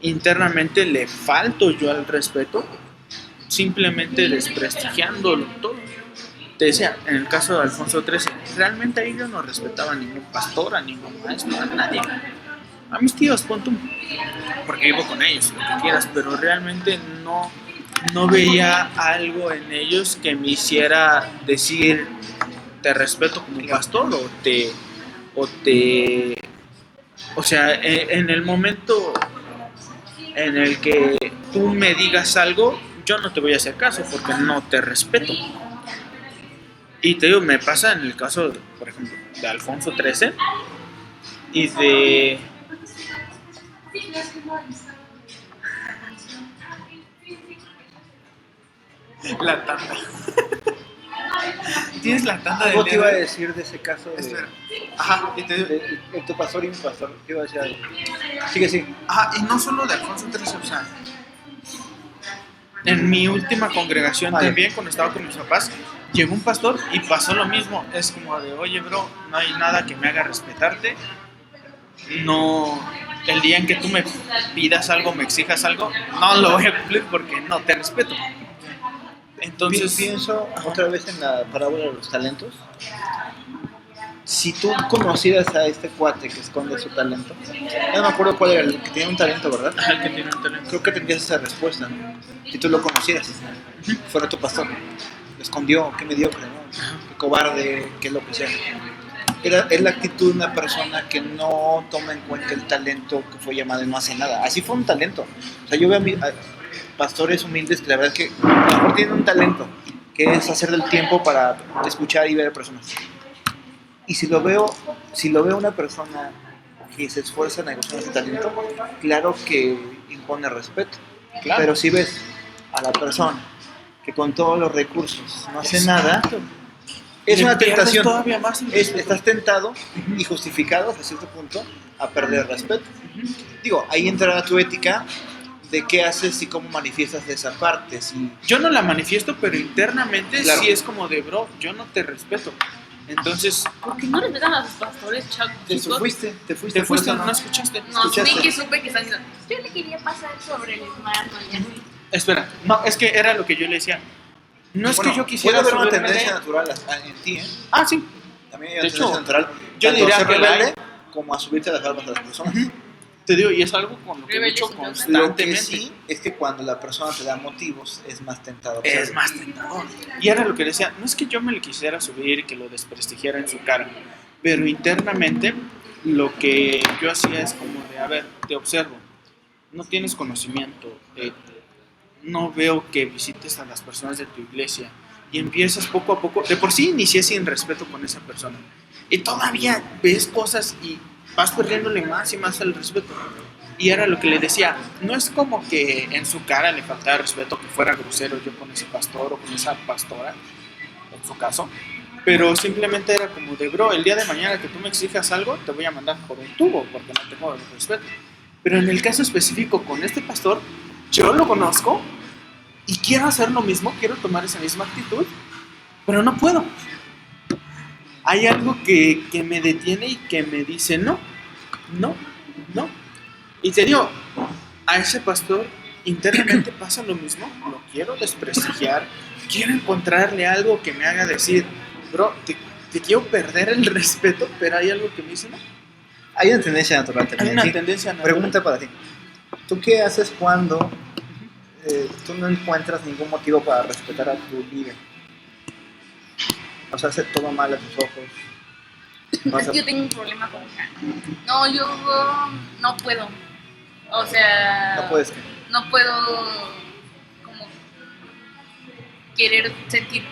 Speaker 3: internamente le falto yo al respeto, simplemente desprestigiándolo todo. Te decía, en el caso de Alfonso XIII, realmente ahí yo no respetaba a ningún pastor, a ningún maestro, a nadie. A mis tíos, pon tú, porque vivo con ellos, lo que quieras, pero realmente no veía algo en ellos que me hiciera decir te respeto como pastor o sea, en el momento en el que tú me digas algo, yo no te voy a hacer caso porque no te respeto. Y te digo, me pasa en el caso, por ejemplo, de Alfonso XIII y de... La tanda. ¿Tienes la tanda de
Speaker 2: Algo te iba a decir de ese caso de,
Speaker 3: Espera. Ajá, y te digo...
Speaker 2: de tu pastor y mi pastor. Te iba a decir algo. Sigue, sí.
Speaker 3: Ajá, y no solo de Alfonso XIII, o sea, en mi última congregación también, cuando estaba con mis papás, llegó un pastor y pasó lo mismo. Es como de, oye, bro, no hay nada que me haga respetarte. No, el día en que tú me pidas algo, me exijas algo, no lo voy a cumplir porque no te respeto. Entonces,
Speaker 2: Pienso otra vez en la parábola de los talentos. Si tú conocieras a este cuate que esconde su talento, no me acuerdo cuál era, el que tiene un talento, ¿verdad?
Speaker 3: ajá, el que tiene un talento.
Speaker 2: Creo que tendrías esa respuesta, ¿no? Si tú lo conocieras, fuera tu pastor. Lo escondió, qué mediocre, ¿no? Qué cobarde, qué lo que sea. Es la actitud de una persona que no toma en cuenta el talento que fue llamado y no hace nada. Así fue un talento. O sea, yo veo a pastores humildes que la verdad es que a lo mejor tienen un talento, que es hacer del tiempo para escuchar y ver a personas. Y si lo veo una persona que se esfuerza en negociar ese talento, claro que impone respeto.
Speaker 3: Claro.
Speaker 2: Pero si ves a la persona que con todos los recursos no hace nada, es
Speaker 3: Le
Speaker 2: una
Speaker 3: pierdes
Speaker 2: tentación.
Speaker 3: todavía más el respeto.
Speaker 2: Estás tentado y justificado hasta cierto punto a perder respeto. Digo, ahí entrará tu ética de qué haces y cómo manifiestas esa parte. Si
Speaker 3: Yo no la manifiesto, pero internamente
Speaker 2: Claro.
Speaker 3: sí es como de, bro, yo no te respeto. Entonces,
Speaker 1: Porque no respetan a sus pastores,
Speaker 2: te
Speaker 1: chicos.
Speaker 2: fuiste,
Speaker 3: te fuiste,
Speaker 2: por eso
Speaker 3: no escuchaste.
Speaker 1: No, sí
Speaker 2: escuchaste.
Speaker 1: que supe que están diciendo, yo le quería pasar sobre el hermano y así.
Speaker 3: Espera, no, es que era lo que yo le decía. No es
Speaker 2: Bueno,
Speaker 3: que yo quisiera
Speaker 2: puede haber una
Speaker 3: subirme
Speaker 2: tendencia
Speaker 3: de-
Speaker 2: natural en ti, ¿eh?
Speaker 3: Ah, sí.
Speaker 2: También hay una
Speaker 3: De
Speaker 2: tendencia
Speaker 3: hecho,
Speaker 2: natural.
Speaker 3: yo
Speaker 2: tanto
Speaker 3: diría
Speaker 2: a ser
Speaker 3: que la hay.
Speaker 2: rebelde como a subirte a las barbas de las personas.
Speaker 3: Te digo, y es algo con lo que
Speaker 1: Rebeldes
Speaker 3: lucho
Speaker 1: sin causa.
Speaker 2: Lo que
Speaker 3: constantemente.
Speaker 2: sí es que cuando la persona te da motivos es más tentador.
Speaker 3: Es más tentador. Y era lo que decía, no es que yo me le quisiera subir y que lo desprestigiara en su cara, pero internamente lo que yo hacía es como de, a ver, te observo, no tienes conocimiento, no veo que visites a las personas de tu iglesia y empiezas poco a poco, de por sí inicié sin respeto con esa persona y todavía ves cosas y vas perdiéndole más y más el respeto. Y era lo que le decía, no es como que en su cara le faltara respeto, que fuera grosero yo con ese pastor o con esa pastora, en su caso, pero simplemente era como de, bro, el día de mañana que tú me exijas algo, te voy a mandar por un tubo porque no tengo el respeto. Pero en el caso específico con este pastor, yo lo conozco y quiero hacer lo mismo, quiero tomar esa misma actitud, pero no puedo. Hay algo que me detiene y que me dice no. Y te digo, a ese pastor internamente pasa lo mismo, lo quiero desprestigiar, quiero encontrarle algo que me haga decir, bro, te quiero perder el respeto, pero hay algo que me dice no.
Speaker 2: Hay una tendencia natural también.
Speaker 3: Hay una
Speaker 2: en ti.
Speaker 3: tendencia natural.
Speaker 2: Pregunta para ti. ¿Tú qué haces cuando tú no encuentras ningún motivo para respetar a tu líder? O sea, hace todo mal a tus ojos.
Speaker 1: Es que yo tengo un problema con ella. No, yo no puedo. O sea,
Speaker 2: No puedes.
Speaker 1: no puedo como querer sentir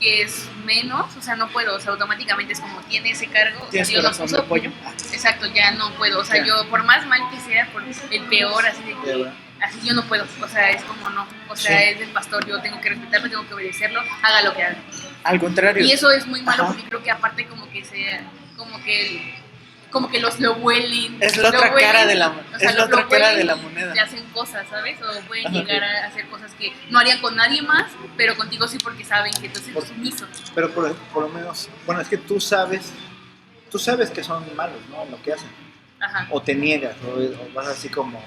Speaker 1: que es menos, o sea, no puedo, o sea, automáticamente es como tiene ese cargo, o sea,
Speaker 3: ¿Tienes
Speaker 1: Dios lo
Speaker 3: corazón de
Speaker 1: puso,
Speaker 3: pollo?
Speaker 1: exacto, ya no puedo, o sea,
Speaker 3: Ya.
Speaker 1: yo por más mal que sea, por el peor, así de que, así yo no puedo, o sea, es como no, o sea,
Speaker 3: Sí.
Speaker 1: es del pastor, yo tengo que respetarlo, tengo que obedecerlo, haga lo que haga.
Speaker 3: Al contrario.
Speaker 1: Y eso es muy malo
Speaker 3: Ajá.
Speaker 1: porque creo que aparte como que los lo huelen.
Speaker 3: Es la
Speaker 1: lo
Speaker 3: otra
Speaker 1: huelen,
Speaker 3: cara de la,
Speaker 1: o sea,
Speaker 3: es la
Speaker 1: lo
Speaker 3: otra cara
Speaker 1: huelen
Speaker 3: de la
Speaker 1: y
Speaker 3: moneda.
Speaker 1: te hacen cosas, ¿sabes? O pueden
Speaker 3: Ajá.
Speaker 1: llegar a hacer cosas que no harían con nadie más, pero contigo sí porque saben que tú eres sumiso.
Speaker 2: Pero por lo menos, bueno, es que tú sabes tú sabes que son malos, ¿no? Lo que hacen.
Speaker 1: Ajá.
Speaker 2: O te niegas, o vas así como...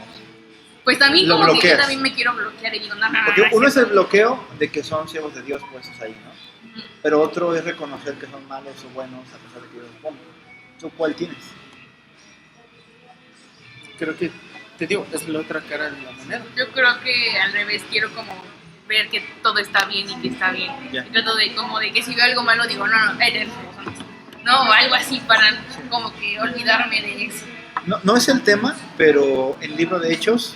Speaker 1: Pues también
Speaker 2: Lo
Speaker 1: como que yo
Speaker 2: bloqueas.
Speaker 1: también me quiero bloquear y digo, no,
Speaker 2: Porque uno es el
Speaker 1: cierto.
Speaker 2: bloqueo de que son siervos de Dios puestos ahí, ¿no?
Speaker 1: Ujú.
Speaker 2: Pero otro es reconocer que son malos o buenos a pesar de que Dios los ponga. ¿Tú cuál tienes?
Speaker 3: Creo que, te digo, es la otra cara de la moneda.
Speaker 1: Yo creo que al revés, quiero como ver que todo está bien y que está bien.
Speaker 2: Ya.
Speaker 1: Y trato de como de que si veo algo malo digo, no, tienes razón. No, o algo así para como que olvidarme de eso.
Speaker 2: No es el tema, pero el libro de Hechos,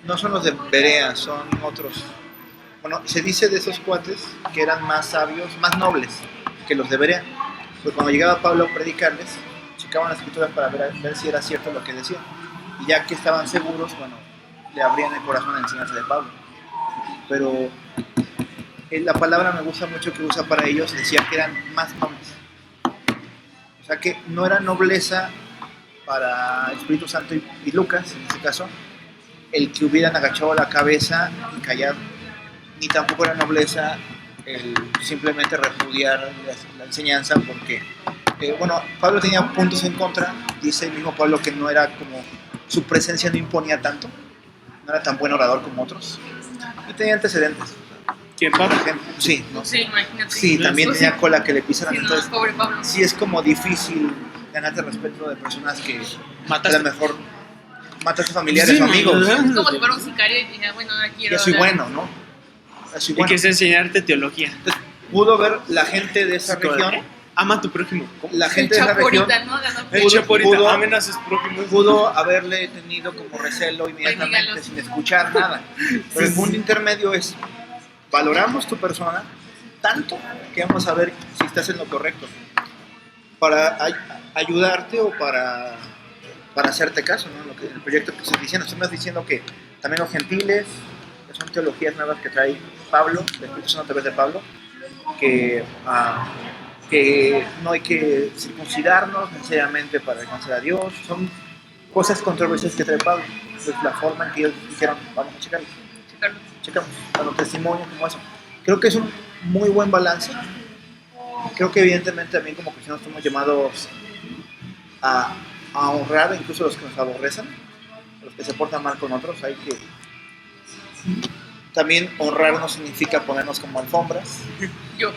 Speaker 2: no son los de Berea, son otros. Bueno, se dice de esos cuates que eran más sabios, más nobles que los de Berea. Pues cuando llegaba Pablo a predicarles, checaban las escrituras para ver si era cierto lo que decía. Y ya que estaban seguros, bueno, le abrían el corazón a la enseñanza de Pablo. Pero la palabra me gusta mucho que usa para ellos, decía que eran más nobles. O sea que no era nobleza para el Espíritu Santo y Lucas, en este caso, el que hubieran agachado la cabeza y callado, ni tampoco era nobleza el simplemente repudiar la enseñanza, porque, bueno, Pablo tenía puntos en contra, dice el mismo Pablo que no era como, su presencia no imponía tanto, no era tan buen orador como otros, y tenía antecedentes.
Speaker 3: ¿Quién,
Speaker 2: Por
Speaker 3: Pablo?
Speaker 2: ejemplo, sí,
Speaker 1: No sé, imagínate.
Speaker 2: sí, también
Speaker 1: Pues
Speaker 2: tenía
Speaker 1: sí.
Speaker 2: cola que le pisaran,
Speaker 1: Sí, no,
Speaker 2: entonces
Speaker 1: pobre Pablo.
Speaker 2: sí es como difícil ganarte el respeto de personas que a
Speaker 3: Mataste.
Speaker 2: lo mejor mataste familiares
Speaker 3: Sí,
Speaker 2: o amigos.
Speaker 3: ¿verdad?
Speaker 1: Es como si fuera un sicario y dijera, bueno, ahora quiero.
Speaker 2: Ya soy
Speaker 1: hablar.
Speaker 2: bueno, ¿no? Ya soy
Speaker 3: Y
Speaker 2: bueno.
Speaker 3: que es enseñarte teología.
Speaker 2: Entonces, pudo ver la gente de esa
Speaker 3: Sí, como,
Speaker 2: región,
Speaker 3: ama a tu prójimo. ¿Cómo?
Speaker 2: la
Speaker 1: El
Speaker 2: gente de esa región
Speaker 1: chaporita, ¿no? Ganó
Speaker 3: El
Speaker 2: pudo-
Speaker 3: chaporita,
Speaker 2: pudo-
Speaker 3: amen a sus prójimos.
Speaker 2: pudo haberle tenido como recelo inmediatamente
Speaker 1: dígalos.
Speaker 2: sin escuchar nada. Pero el punto intermedio es, valoramos tu persona tanto que vamos a ver si estás en lo correcto para ayudarte o para hacerte caso, ¿no? Lo que, el proyecto que estás diciendo. Estás diciendo que también los gentiles, que son teologías nuevas que trae Pablo, el Espíritu Santo a través de Pablo, que no hay que circuncidarnos necesariamente para alcanzar a Dios. Son cosas controversiales que trae Pablo. Entonces, la forma en que ellos dijeron, vamos a checarlo. Checamos, a los testimonios como eso. Creo que es un muy buen balance. Creo que evidentemente también como cristianos estamos llamados a honrar incluso a los que nos aborrecen, a los que se portan mal con otros. Hay que también honrar no significa ponernos como alfombras.
Speaker 1: Yo.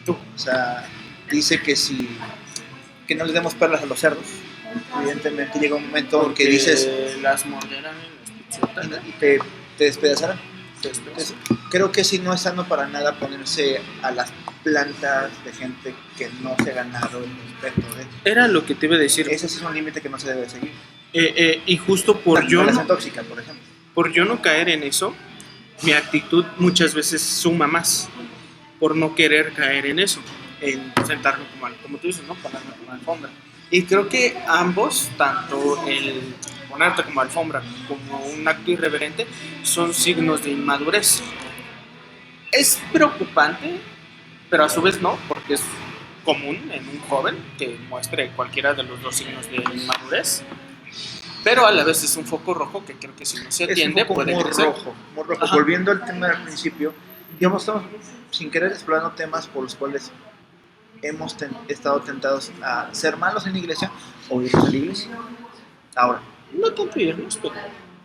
Speaker 2: O sea, dice que que no le demos perlas a los cerdos. Evidentemente llega un momento en que dices
Speaker 3: las morderán y las pisotean.
Speaker 2: y te despedazarán. Entonces, creo que sí no es sano para nada ponerse a las plantas de gente que no se ha ganado el respeto.
Speaker 3: Era lo que te iba a decir.
Speaker 2: Ese sí es un límite que no se debe seguir.
Speaker 3: Y justo
Speaker 2: La relación tóxica, por ejemplo.
Speaker 3: por yo no caer en eso, mi actitud muchas veces suma más. Por no querer caer en eso. En sentarme como tú dices, ¿no? Ponerme como alfombra. Y creo que ambos, tanto el ponerte como alfombra como un acto irreverente, son signos de inmadurez. Es preocupante, pero a su vez no, porque es común en un joven que muestre cualquiera de los dos signos de inmadurez, pero a la vez es un foco rojo que creo que si no se atiende
Speaker 2: es un poco
Speaker 3: puede
Speaker 2: muy
Speaker 3: crecer.
Speaker 2: rojo, muy rojo.
Speaker 3: Ajá.
Speaker 2: Volviendo al tema del principio, digamos, estamos sin querer explorando temas por los cuales hemos estado tentados a ser malos en la iglesia o irnos a la iglesia. Ahora,
Speaker 3: No tanto irnos, pero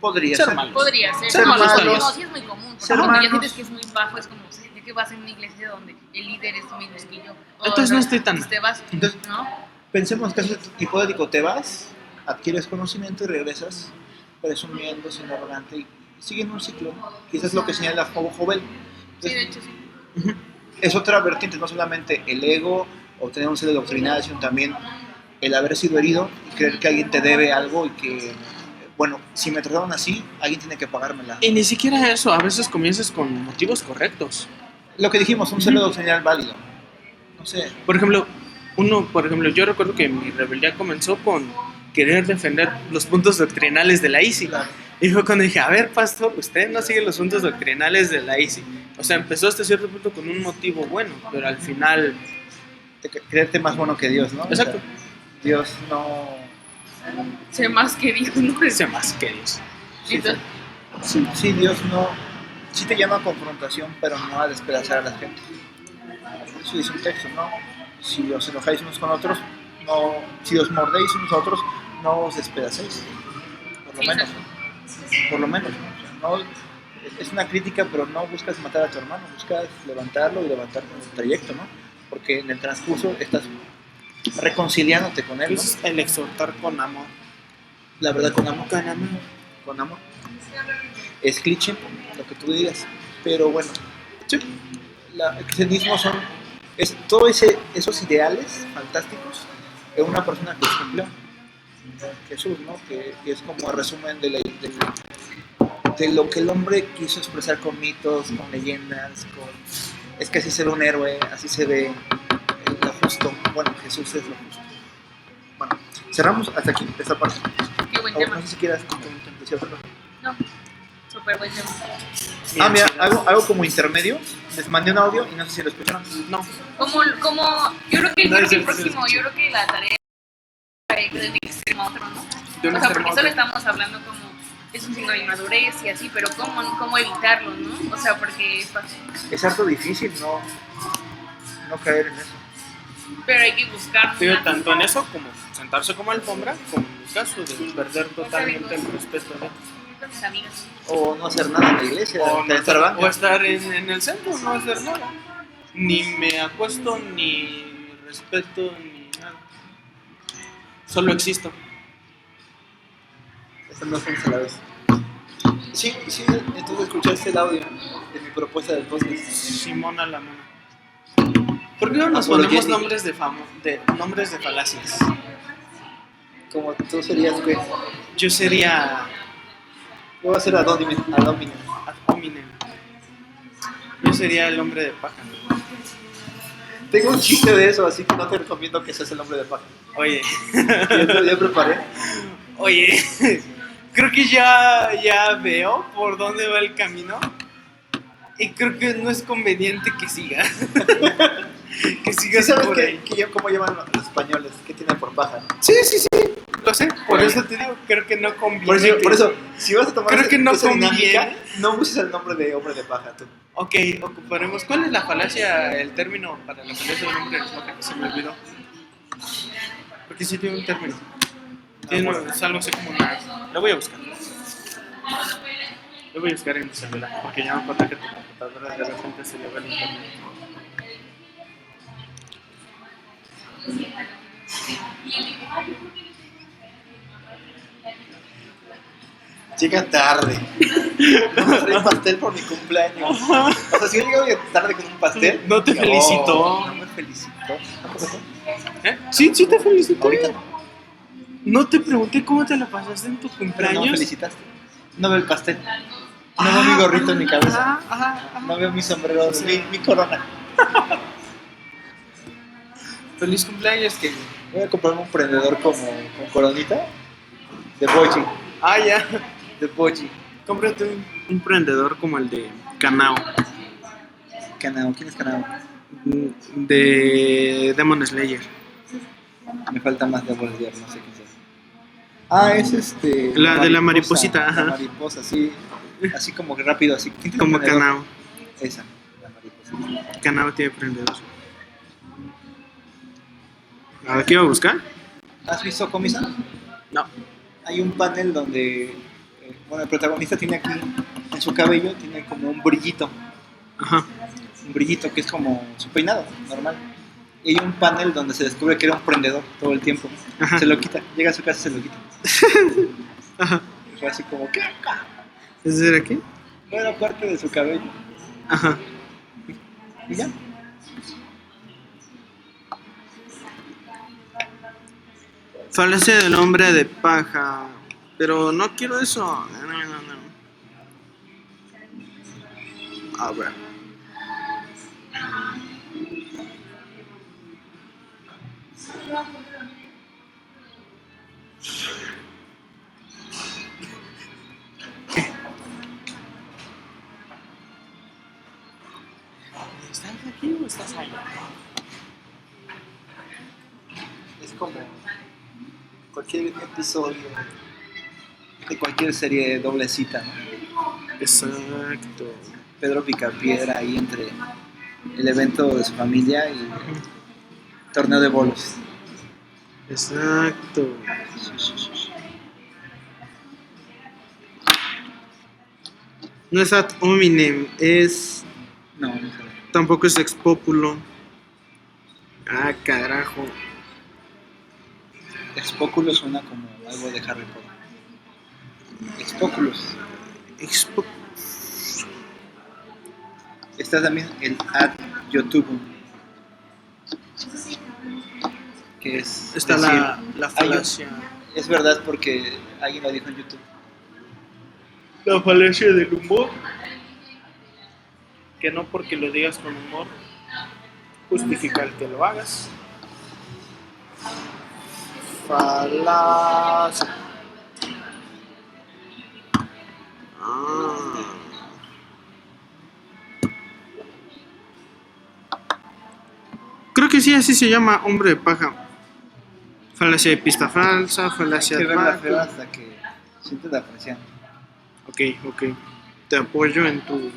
Speaker 2: podría
Speaker 3: ser
Speaker 2: ser.
Speaker 3: malos.
Speaker 1: Podría ser.
Speaker 2: Ser
Speaker 1: No,
Speaker 2: malos.
Speaker 1: no, sí es muy común. Porque
Speaker 2: Ser
Speaker 1: cuando ya
Speaker 2: malos.
Speaker 1: sientes que es muy bajo, es como, ¿de qué vas en una iglesia donde el líder es menos que yo? O
Speaker 3: Entonces no estoy tan
Speaker 1: pues te vas,
Speaker 2: Entonces,
Speaker 1: ¿no?
Speaker 2: pensemos caso hipotético, te vas, adquieres conocimiento y regresas presumiendo, siendo arrogante y siguen un ciclo. Quizás es lo que señala Jovel.
Speaker 1: Sí, de hecho sí.
Speaker 2: Es otra vertiente, no solamente el ego o tener un celo doctrinal, sino también el haber sido herido y creer que alguien te debe algo y que, bueno, si me trataron así, alguien tiene que pagármela.
Speaker 3: Y ni siquiera eso, a veces comienzas con motivos correctos.
Speaker 2: Lo que dijimos, un celo doctrinal válido. No sé,
Speaker 3: Por ejemplo, yo recuerdo que mi rebeldía comenzó con querer defender los puntos doctrinales de la ICI.
Speaker 2: claro,
Speaker 3: Y fue cuando dije, a ver, pastor, usted no sigue los puntos doctrinales de la ICI. O sea, empezó hasta cierto punto con un motivo bueno, pero al final...
Speaker 2: creerte más bueno que Dios, ¿no?
Speaker 3: Exacto.
Speaker 2: O sea, Dios no...
Speaker 1: Sé más que Dios, ¿no?
Speaker 3: Sé más que Dios.
Speaker 1: Entonces,
Speaker 2: Sí, Dios no... Sí te llama a confrontación, pero no a despedazar a la gente. Eso dice un texto, ¿no? si os enojáis unos con otros, no, si os mordéis unos a otros, no os despedacéis, por lo
Speaker 1: Sí,
Speaker 2: menos,
Speaker 1: exacto.
Speaker 2: por lo menos, ¿no? O sea, es una crítica, pero no buscas matar a tu hermano, buscas levantarlo y levantarlo en el trayecto, ¿no? Porque en el transcurso estás reconciliándote con él, ¿no?
Speaker 3: Es el exhortar con amor.
Speaker 2: La verdad, con amor,
Speaker 3: Con amor.
Speaker 2: con amor. Es cliché, lo que tú digas, pero bueno, sí, el cristianismo es todos esos ideales fantásticos en una persona que los cumplió, Jesús, ¿no? Que es como el resumen de lo que el hombre quiso expresar con mitos, con leyendas, es que así se ve un héroe, así se ve lo justo. Bueno, Jesús es lo justo. Bueno, cerramos hasta aquí esta parte.
Speaker 1: Qué buen
Speaker 2: O
Speaker 1: tema.
Speaker 2: no sé si quieras decir algo.
Speaker 1: No, súper buen tema.
Speaker 2: Ah, mira, algo como intermedio. Les mandé un audio y no sé si lo escucharon.
Speaker 3: No.
Speaker 1: Como, yo creo que
Speaker 3: No,
Speaker 1: el
Speaker 3: sí,
Speaker 1: próximo,
Speaker 3: sí.
Speaker 1: yo creo que la tarea es de un extremo a otro, ¿no?
Speaker 3: De un
Speaker 1: O sea,
Speaker 3: extremo
Speaker 1: porque
Speaker 3: a
Speaker 1: solo
Speaker 3: otro.
Speaker 1: estamos hablando como es un signo de inmadurez y así, pero cómo evitarlo, ¿no? O sea, porque es fácil.
Speaker 2: Es harto difícil no caer en eso.
Speaker 1: Pero hay que buscar
Speaker 3: Pero
Speaker 1: una-
Speaker 3: tanto en eso como sentarse como alfombra, como en mi caso de perder totalmente el respeto de
Speaker 1: con mis amigas.
Speaker 2: O no hacer nada en la iglesia,
Speaker 3: o, no
Speaker 2: estar banca.
Speaker 3: o estar en el centro, no hacer nada. Ni me acuesto, ni respeto, ni nada. Solo existo.
Speaker 2: Estas no son a la vez. Sí, entonces escuchaste el audio de mi propuesta del podcast.
Speaker 3: Simona la mona. ¿Por qué no nos
Speaker 2: Apologética.
Speaker 3: ponemos nombres de falacias?
Speaker 2: Como tú serías, ¿qué?
Speaker 3: Yo sería
Speaker 2: Yo voy a ser ad hominem.
Speaker 3: ad hominem. Yo sería el hombre de paja.
Speaker 2: Tengo un chiste de eso, así que no te recomiendo que seas el hombre de paja.
Speaker 3: Oye,
Speaker 2: Ya preparé.
Speaker 3: oye, creo que ya veo por dónde va el camino y creo que no es conveniente que siga. Que
Speaker 2: ¿Sí
Speaker 3: sigas
Speaker 2: sabes
Speaker 3: por ahí.
Speaker 2: cómo llaman los españoles? ¿Qué tienen por paja?
Speaker 3: Sí, lo sé. Por eso te digo, creo que no conviene.
Speaker 2: Por eso, si vas a tomar
Speaker 3: Creo que no
Speaker 2: esa dinámica,
Speaker 3: conviene.
Speaker 2: no uses el nombre de hombre de paja tú.
Speaker 3: Ok, ocuparemos. ¿Cuál es la falacia, el término para la falacia del hombre de paja que se me olvidó? Porque sí tiene un término. Es algo así como una... Lo voy a buscar. Lo voy a buscar en mi celular, porque ya me acuerdo que tu computadora de repente se le va el internet.
Speaker 2: Llega tarde. No me trae pastel por mi cumpleaños. O sea, si yo llego tarde con un pastel.
Speaker 3: No te felicitó.
Speaker 2: No me felicitó. ¿A poco no?
Speaker 3: ¿Eh? Sí, te felicité.
Speaker 2: Ahorita no.
Speaker 3: No te pregunté cómo te la pasaste en tu
Speaker 2: Pero no me
Speaker 3: cumpleaños.
Speaker 2: felicitaste. No veo el pastel. No veo mi gorrito en mi cabeza.
Speaker 3: Ajá.
Speaker 2: No veo mi sombrero, mi corona.
Speaker 3: Feliz cumpleaños, que.
Speaker 2: Voy a comprarme un prendedor con coronita de Boji.
Speaker 3: Ah, ya.
Speaker 2: De Boji.
Speaker 3: Cómprate un prendedor como el de Kanao.
Speaker 2: Kanao. ¿Quién es Kanao?
Speaker 3: De Demon Slayer.
Speaker 2: Me falta más de volver, no sé quién sea. Ah, es
Speaker 3: La de la mariposita, ajá.
Speaker 2: La mariposa, sí. Así como que rápido, así. ¿Quién tiene
Speaker 3: Como
Speaker 2: un prendedor?
Speaker 3: Kanao.
Speaker 2: Esa, la mariposa.
Speaker 3: Kanao tiene prendedor. ¿A qué iba a buscar?
Speaker 2: ¿Has visto Comisan?
Speaker 3: No.
Speaker 2: Hay un panel donde, bueno, el protagonista tiene aquí, en su cabello, tiene como un brillito.
Speaker 3: Ajá.
Speaker 2: Un brillito que es como su peinado, normal. Y hay un panel donde se descubre que era un prendedor todo el tiempo.
Speaker 3: Ajá.
Speaker 2: Se lo quita, llega a su casa y se lo quita.
Speaker 3: Ajá.
Speaker 2: Y fue así como, ¿qué?
Speaker 3: ¿Es de aquí?
Speaker 2: No era parte de su cabello.
Speaker 3: Ajá.
Speaker 2: Y ya.
Speaker 3: Falacia del hombre de paja. Pero no quiero eso. No. A ver. ¿Estás aquí o estás allá?
Speaker 2: Es como cualquier episodio de cualquier serie de doble cita, ¿no?
Speaker 3: Exacto.
Speaker 2: Pedro Picapiedra ahí entre el evento de su familia Torneo de bolos.
Speaker 3: Exacto. No es ad hominem, es...
Speaker 2: No, no sé.
Speaker 3: Tampoco es ex populo. Ah, carajo.
Speaker 2: Expóculos suena como algo de Harry Potter. Expóculos.
Speaker 3: Expo...
Speaker 2: Está también el ad YouTube, que es
Speaker 3: Está
Speaker 2: decir,
Speaker 3: la falacia.
Speaker 2: es verdad porque alguien lo dijo en YouTube.
Speaker 3: La falacia del humor. Que no porque lo digas con humor justifica el que lo hagas. Falacia. Ah. Creo que sí, así se llama, hombre de paja. Falacia de pista falsa, falacia
Speaker 2: Hay
Speaker 3: de
Speaker 2: que verla
Speaker 3: paja.
Speaker 2: feo hasta que sientes la presión.
Speaker 3: Ok. Te apoyo en tu...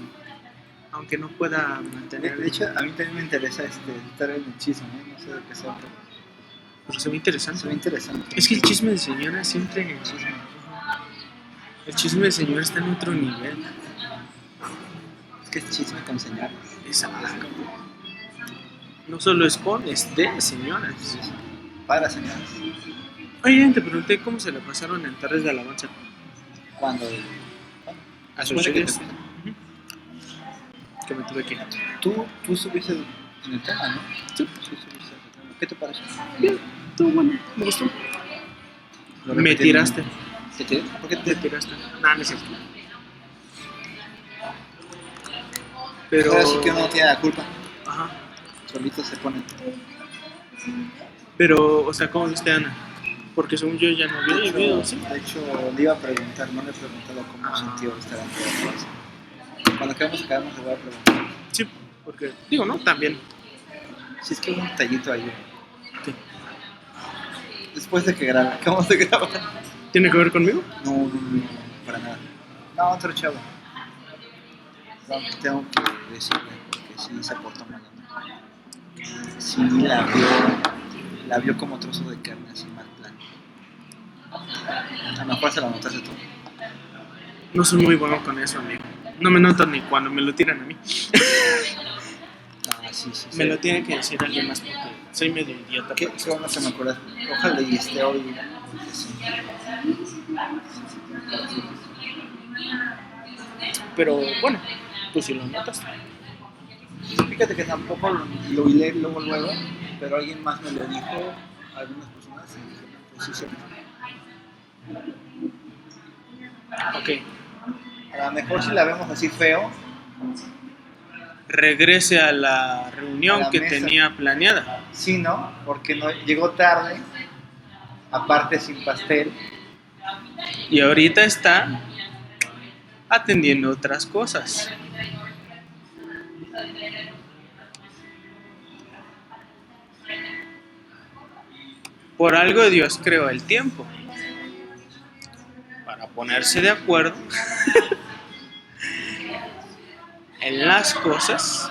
Speaker 3: Aunque no pueda mantener...
Speaker 2: De hecho, a mí también me interesa estar en el chisme, ¿eh? No sé de qué sea,
Speaker 3: Pero se ve
Speaker 2: pero
Speaker 3: interesante.
Speaker 2: se ve interesante.
Speaker 3: Es que el chisme de señora siempre... El chisme de señora está en otro nivel.
Speaker 2: Es que es chisme con señales.
Speaker 3: Exacto. No solo es con, es de señoras.
Speaker 2: Para señales.
Speaker 3: Oye, te pregunté cómo se la pasaron en Tardes de Alabanza.
Speaker 2: Cuando
Speaker 3: A sus
Speaker 2: después de que
Speaker 3: series. Que me tuve que ir.
Speaker 2: tú estuviste en el tema, ¿no?
Speaker 3: Sí.
Speaker 2: Tú estuviste en el tema. ¿Qué te pareció?
Speaker 3: Bien, estuvo bueno, me gustó.
Speaker 2: Lo
Speaker 3: Me
Speaker 2: repetí,
Speaker 3: tiraste.
Speaker 2: ¿Qué te? ¿Por qué
Speaker 3: Me
Speaker 2: te?
Speaker 3: tiraste. Nah, no es cierto. Pero...
Speaker 2: Ahora sí que uno no tiene la culpa.
Speaker 3: Ajá.
Speaker 2: Solito se pone.
Speaker 3: Pero, o sea, ¿cómo viste a Ana? Porque según yo ya no había video, ¿sí?
Speaker 2: De hecho, le iba a preguntar, no le he preguntado cómo sintió estar en la clase. Cuando quedamos acá, le voy a preguntar.
Speaker 3: Sí, porque, digo, ¿no? También.
Speaker 2: Si es que hubo un tallito ahí.
Speaker 3: ¿Qué?
Speaker 2: Después de que acabamos de grabar.
Speaker 3: ¿Tiene que ver conmigo?
Speaker 2: No, para nada. No, otro chavo. No, tengo que decirle, porque sí se portó mal. Sí, la vio como trozo de carne, así mal plan. A lo mejor se la notaste tú.
Speaker 3: No soy muy bueno con eso, amigo. No me notan ni cuando me lo tiran a mí.
Speaker 2: Ah, sí.
Speaker 3: Me lo tiene que decir alguien más porque soy medio idiota.
Speaker 2: ¿Qué bueno que me acuerdas? Ojalá y esté hoy. Porque sí.
Speaker 3: Pero bueno, tú sí lo notas.
Speaker 2: Fíjate que tampoco lo hilé luego, pero alguien más me lo dijo, algunas personas, y dije, no, pues sí, cierto.
Speaker 3: Ok.
Speaker 2: A lo mejor si la vemos así feo,
Speaker 3: Regrese a la reunión
Speaker 2: A la
Speaker 3: que
Speaker 2: mesa.
Speaker 3: tenía planeada.
Speaker 2: sí, ¿no? Porque no llegó tarde, aparte sin pastel.
Speaker 3: Y ahorita está atendiendo otras cosas. Por algo Dios creó el tiempo. Para ponerse de acuerdo en las cosas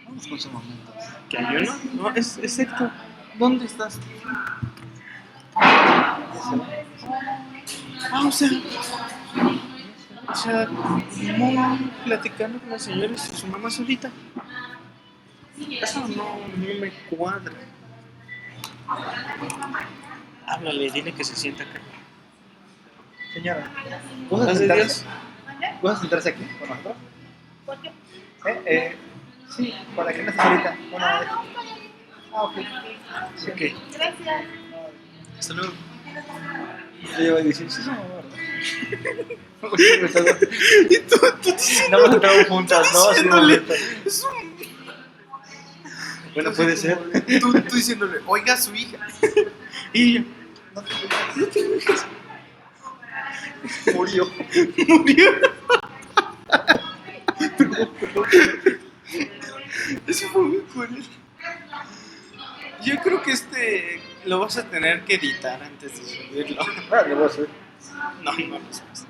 Speaker 2: Vamos con su momento.
Speaker 3: que hay uno. No, es exacto. ¿Dónde estás? O sea, no platicando con las señoras y su mamá solita. Eso no me cuadra. Háblale, dile que se sienta acá.
Speaker 2: Señora, ¿gusta
Speaker 3: Paz de
Speaker 2: sentarse?
Speaker 1: ¿Mande?
Speaker 2: ¿Gusta sentarse aquí con nosotros?
Speaker 1: ¿Por qué?
Speaker 2: Sí, para que no esté solita. Bueno, ok. Sí,
Speaker 3: Ok,
Speaker 1: Gracias.
Speaker 3: hasta luego.
Speaker 2: Yo iba a decir, sí, somos verdad.
Speaker 3: Y tú
Speaker 2: No hemos entrado juntas, ¿no? Así de
Speaker 3: diciéndole,
Speaker 2: momento.
Speaker 3: es un...
Speaker 2: Bueno, puede ser.
Speaker 3: Tú diciéndole, oiga a su hija. Y ella,
Speaker 2: No te dejes. Murió.
Speaker 3: murió. Eso fue muy cruel. Yo creo que lo vas a tener que editar antes de subirlo.
Speaker 2: Ah, lo voy a hacer.
Speaker 3: No lo sabes.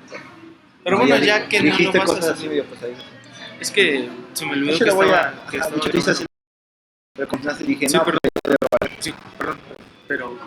Speaker 3: Pero bueno, ya que no lo
Speaker 2: dijiste
Speaker 3: vas a
Speaker 2: cosas así
Speaker 3: subir.
Speaker 2: medio pues ahí.
Speaker 3: Es que se me olvidó
Speaker 2: Yo
Speaker 3: que
Speaker 2: lo voy
Speaker 3: estaba...
Speaker 2: a
Speaker 3: que estaba
Speaker 2: utilizar así Pero con Sansa dije,
Speaker 3: Sí,
Speaker 2: no,
Speaker 3: pero, sí, perdón, pero